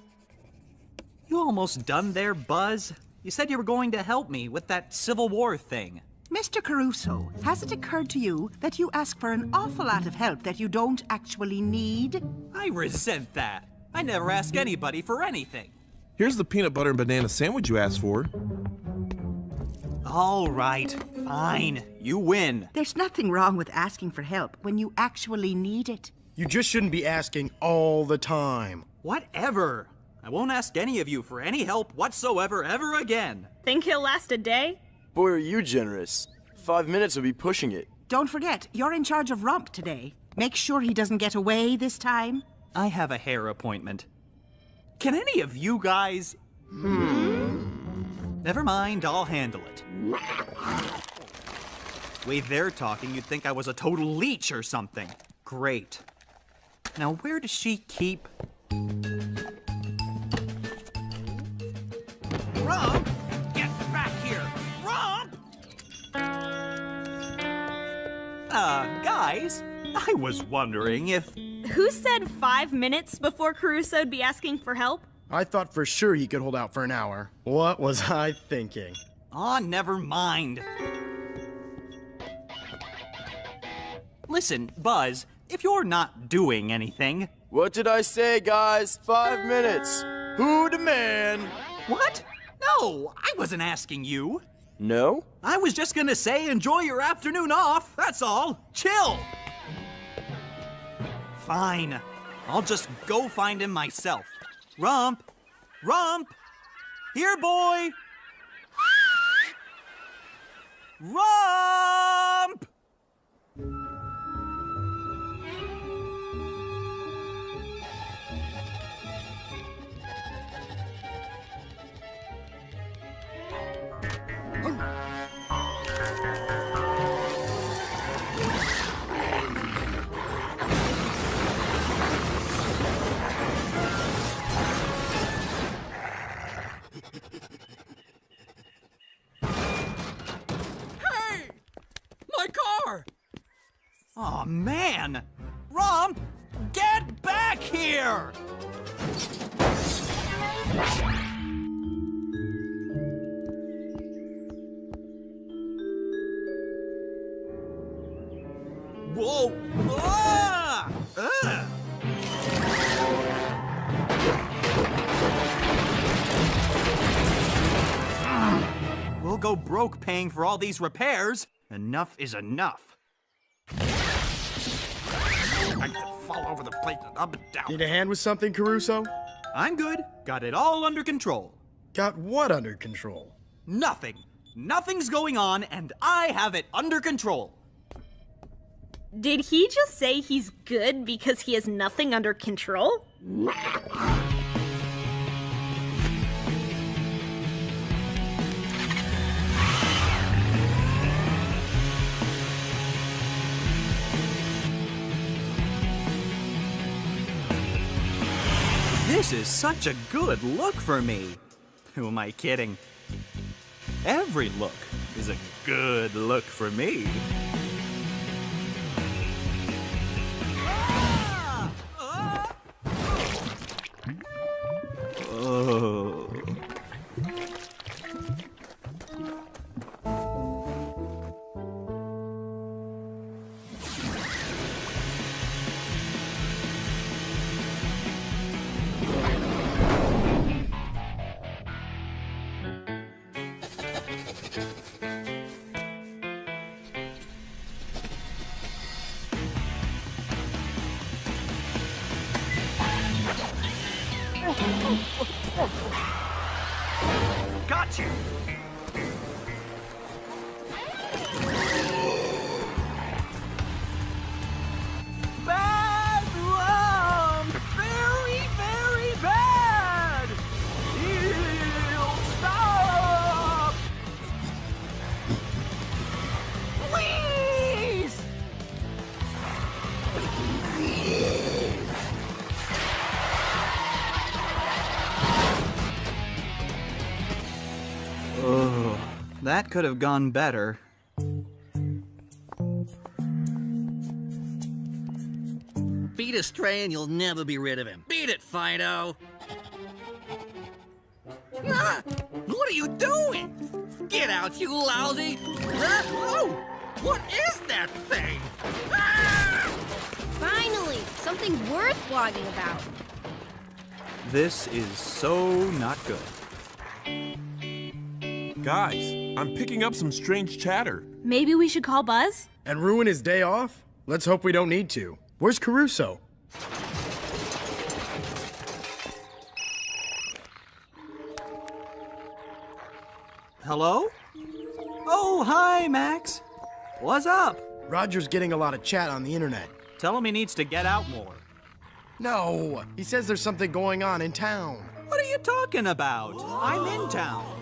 You almost done there, Buzz? You said you were going to help me with that Civil War thing. Mr. Caruso, has it occurred to you that you ask for an awful lot of help that you don't actually need? I resent that. I never ask anybody for anything. Here's the peanut butter and banana sandwich you asked for. All right, fine. You win. There's nothing wrong with asking for help when you actually need it. You just shouldn't be asking all the time. Whatever. I won't ask any of you for any help whatsoever ever again. Think he'll last a day? Boy, are you generous. 5 minutes would be pushing it. Don't forget, you're in charge of Rump today. Make sure he doesn't get away this time. I have a hair appointment. Can any of you guys... Never mind, I'll handle it. Way they're talking, you'd think I was a total leech or something. Great. Now, where does she keep... Rump! Get back here! Rump! Guys, I was wondering if... Who said 5 minutes before Caruso'd be asking for help? I thought for sure he could hold out for an hour. What was I thinking? Aw, never mind. Listen, Buzz, if you're not doing anything... What did I say, guys? 5 minutes. Who the man? What? No, I wasn't asking you. No? I was just gonna say enjoy your afternoon off, that's all. Chill! Fine. I'll just go find him myself. Rump! Rump! Here, boy! Rump! My car! Aw, man! Rump! Get back here! Whoa! Ah! Ah! We'll go broke paying for all these repairs. Enough is enough. I can fall over the plate and up and down. Need a hand with something, Caruso? I'm good. Got it all under control. Got what under control? Nothing. Nothing's going on, and I have it under control. Did he just say he's good because he has nothing under control? This is such a good look for me. Who am I kidding? Every look is a good look for me. Oh. Got you! Bad lump! Very, very bad! He'll stop! Please! Oh, that could have gone better. Beat a stray and you'll never be rid of him. Beat it, Fido! Ah! What are you doing? Get out, you lousy! Ah! Oh! What is that thing? Ah! Finally, something worth blogging about. This is so not good. Guys, I'm picking up some strange chatter. Maybe we should call Buzz? And ruin his day off? Let's hope we don't need to. Where's Caruso? Hello? Oh, hi, Max. What's up? Roger's getting a lot of chat on the internet. Tell him he needs to get out more. No, he says there's something going on in town. What are you talking about? I'm in town.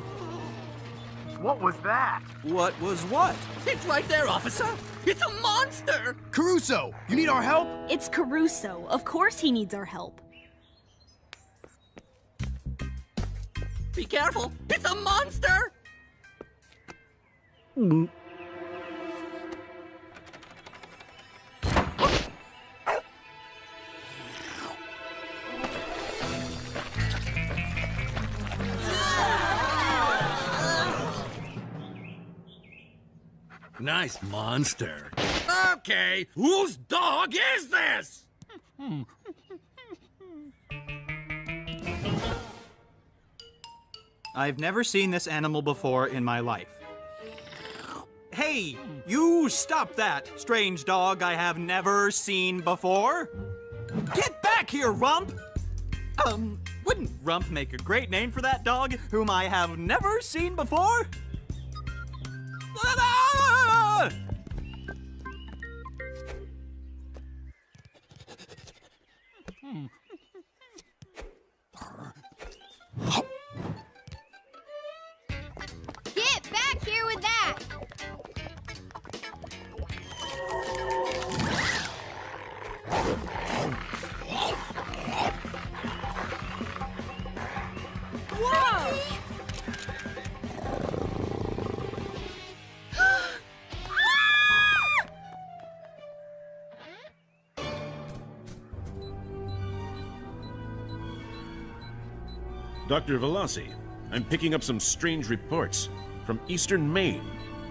What was that? What was what? It's right there, officer! It's a monster! Caruso, you need our help? It's Caruso. Of course he needs our help. Be careful! It's a monster! Nice monster. Okay, whose dog is this? I've never seen this animal before in my life. Hey! You stop that, strange dog I have never seen before! Get back here, Rump! Wouldn't Rump make a great name for that dog whom I have never seen before? Ah! Get back here with that! Whoa! Dr. Veloci, I'm picking up some strange reports from eastern Maine.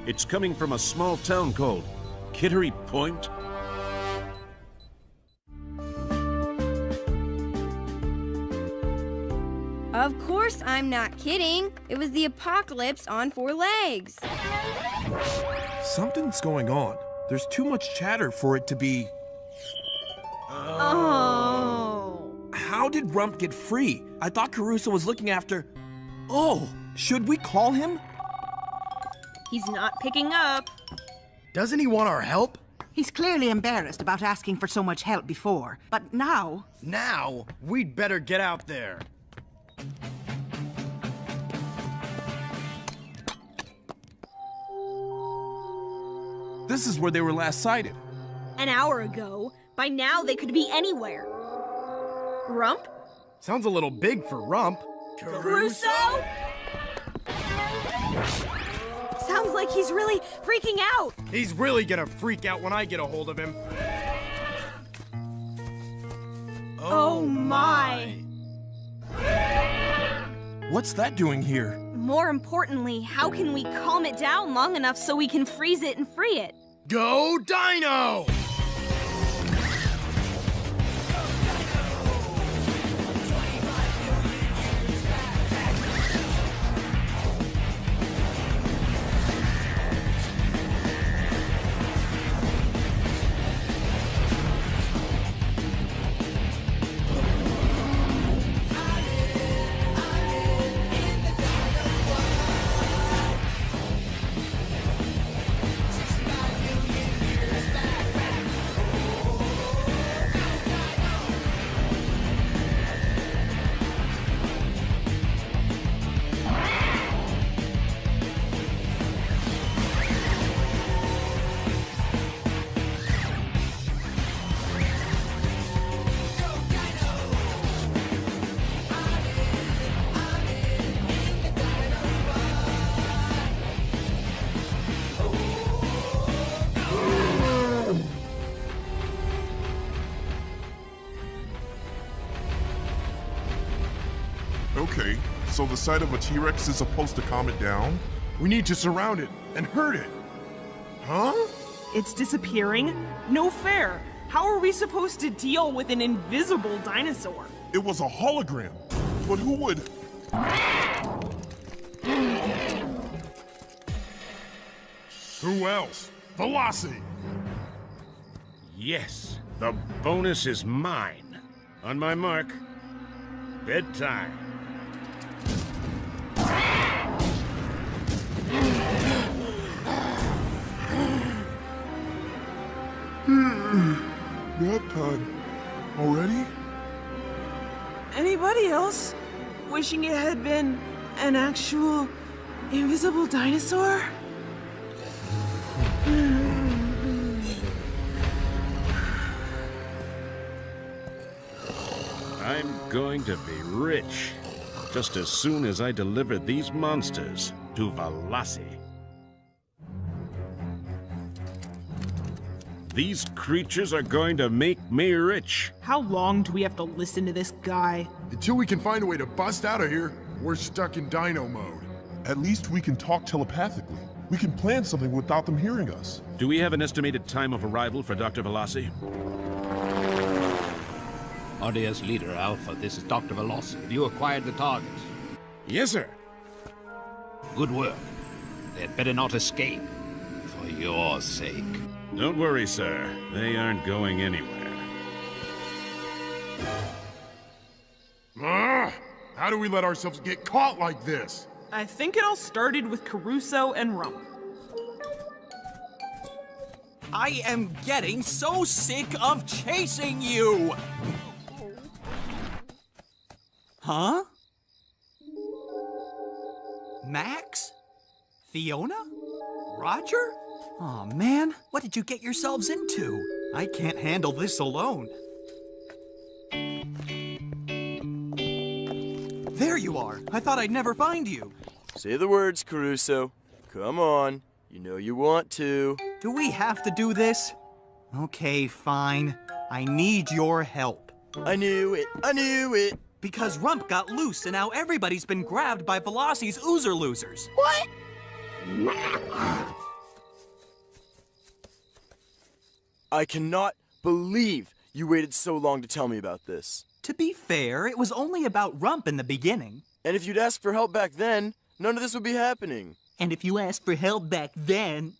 It's coming from a small town called Kittery Point. Of course I'm not kidding. It was the apocalypse on 4 legs. Something's going on. There's too much chatter for it to be... Oh. How did Rump get free? I thought Caruso was looking after... Oh, should we call him? He's not picking up. Doesn't he want our help? He's clearly embarrassed about asking for so much help before, but now... Now, we'd better get out there. This is where they were last sighted. An hour ago. By now, they could be anywhere. Rump? Sounds a little big for Rump. Caruso? Sounds like he's really freaking out. He's really gonna freak out when I get a hold of him. Oh my. What's that doing here? More importantly, how can we calm it down long enough so we can freeze it and free it? Go Dino! Okay, so the sight of a T-Rex is supposed to calm it down? We need to surround it and hurt it. Huh? It's disappearing? No fair. How are we supposed to deal with an invisible dinosaur? It was a hologram. But who would... Who else? Veloci! Yes, the bonus is mine. On my mark, bedtime. Nap time. Already? Anybody else wishing it had been an actual invisible dinosaur? I'm going to be rich just as soon as I deliver these monsters to Veloci. These creatures are going to make me rich. How long do we have to listen to this guy? Until we can find a way to bust out of here, we're stuck in dino mode. At least we can talk telepathically. We can plan something without them hearing us. Do we have an estimated time of arrival for Dr. Veloci? ODS Leader Alpha, this is Dr. Veloci. Have you acquired the targets? Yes, sir. Good work. They'd better not escape, for your sake. Don't worry, sir. They aren't going anywhere. How do we let ourselves get caught like this? I think it all started with Caruso and Rump. I am getting so sick of chasing you! Huh? Max? Fiona? Roger? Aw, man, what did you get yourselves into? I can't handle this alone. There you are. I thought I'd never find you. Say the words, Caruso. Come on. You know you want to. Do we have to do this? Okay, fine. I need your help. I knew it. I knew it. Because Rump got loose and now everybody's been grabbed by Veloci's oozer losers. What? I cannot believe you waited so long to tell me about this. To be fair, it was only about Rump in the beginning. And if you'd asked for help back then, none of this would be happening. And if you asked for help back then,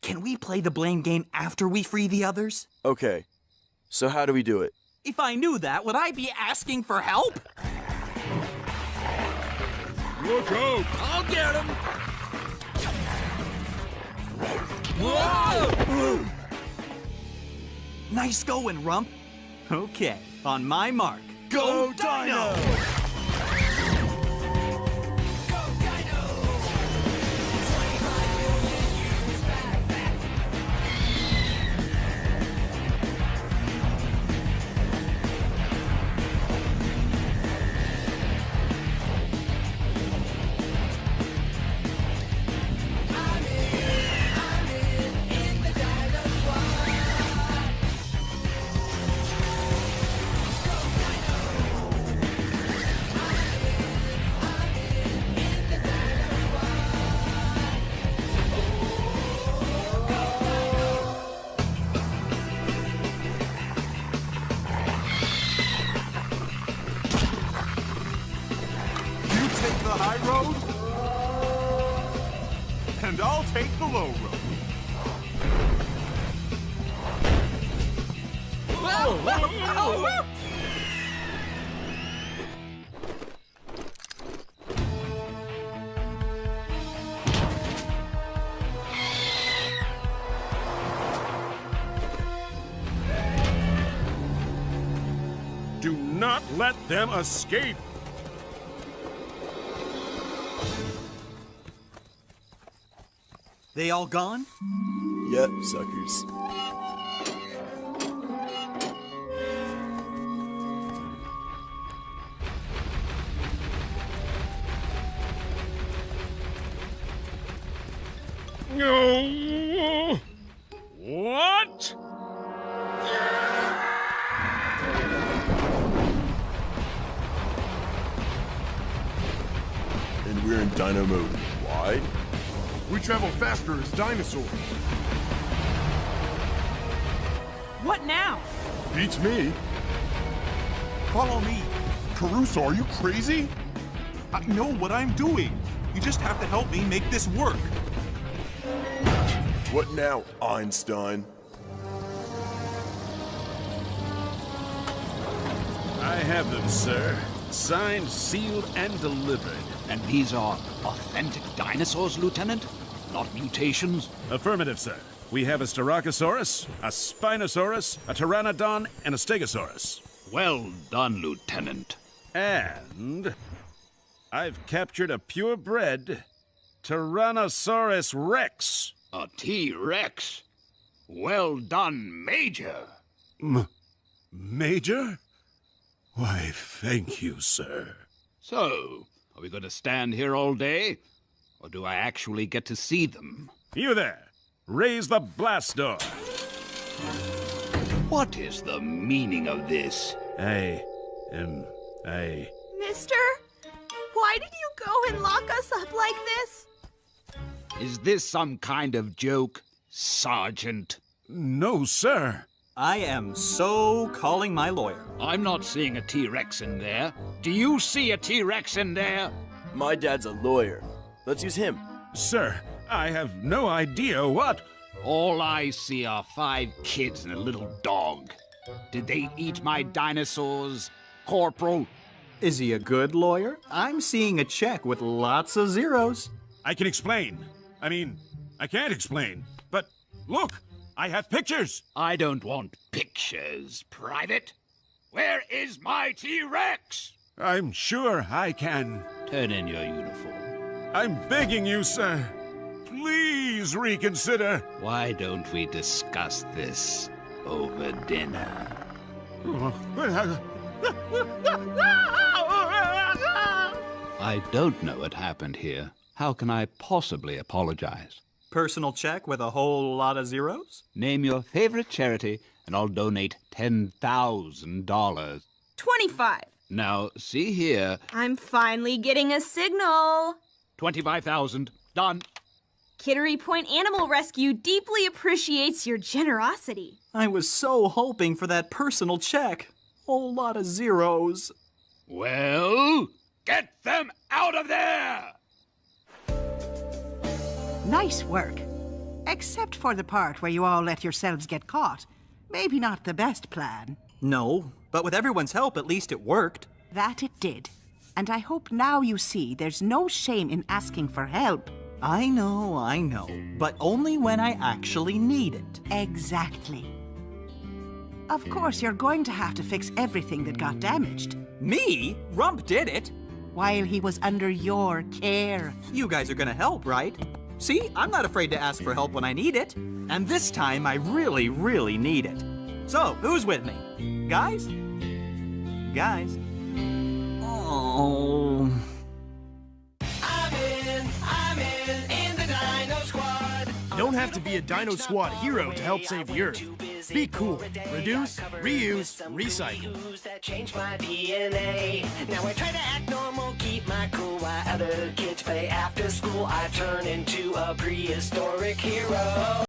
can we play the blame game after we free the others? Okay, so how do we do it? If I knew that, would I be asking for help? Look out! I'll get him! Whoa! Nice going, Rump. Okay, on my mark. Go Dino! And I'll take the low road. Do not let them escape! They all gone? Yep, suckers. No! What? And we're in Dino mode. Why? We travel faster as dinosaurs. What now? Beats me. Follow me. Caruso, are you crazy? I know what I'm doing. You just have to help me make this work. What now, Einstein? I have them, sir. Signed, sealed, and delivered. And these are authentic dinosaurs, Lieutenant? Not mutations? Affirmative, sir. We have a Styracosaurus, a Spinosaurus, a Pteranodon, and a Stegosaurus. Well done, Lieutenant. And I've captured a purebred Tyrannosaurus Rex. A T-Rex? Well done, Major. Major? Why, thank you, sir. So, are we going to stand here all day? Or do I actually get to see them? You there! Raise the blast door! What is the meaning of this? Mister? Why did you go and lock us up like this? Is this some kind of joke, Sergeant? No, sir. I am so calling my lawyer. I'm not seeing a T-Rex in there. Do you see a T-Rex in there? My dad's a lawyer. Let's use him. Sir, I have no idea what. All I see are 5 kids and a little dog. Did they eat my dinosaurs, Corporal? Is he a good lawyer? I'm seeing a check with lots of zeros. I can explain. I mean, I can't explain. But look, I have pictures. I don't want pictures, Private. Where is my T-Rex? I'm sure I can. Turn in your uniform. I'm begging you, sir. Please reconsider. Why don't we discuss this over dinner? I don't know what happened here. How can I possibly apologize? Personal check with a whole lot of zeros? Name your favorite charity, and I'll donate $10,000. 25. Now, see here. I'm finally getting a signal. 25,000. Done. Kittery Point Animal Rescue deeply appreciates your generosity. I was so hoping for that personal check. Whole lot of zeros. Well, get them out of there! Nice work. Except for the part where you all let yourselves get caught. Maybe not the best plan. No, but with everyone's help, at least it worked. That it did. And I hope now you see there's no shame in asking for help. I know. But only when I actually need it. Exactly. Of course, you're going to have to fix everything that got damaged. Me? Rump did it. While he was under your care. You guys are gonna help, right? See, I'm not afraid to ask for help when I need it. And this time, I really, really need it. So, who's with me? Guys? Guys? Oh... I'm in the Dino Squad. You don't have to be a Dino Squad hero to help save the Earth. Be cool. Reduce, reuse, recycle. That changed my DNA. Now I try to act normal, keep my cool while other kids play after school. I turn into a prehistoric hero.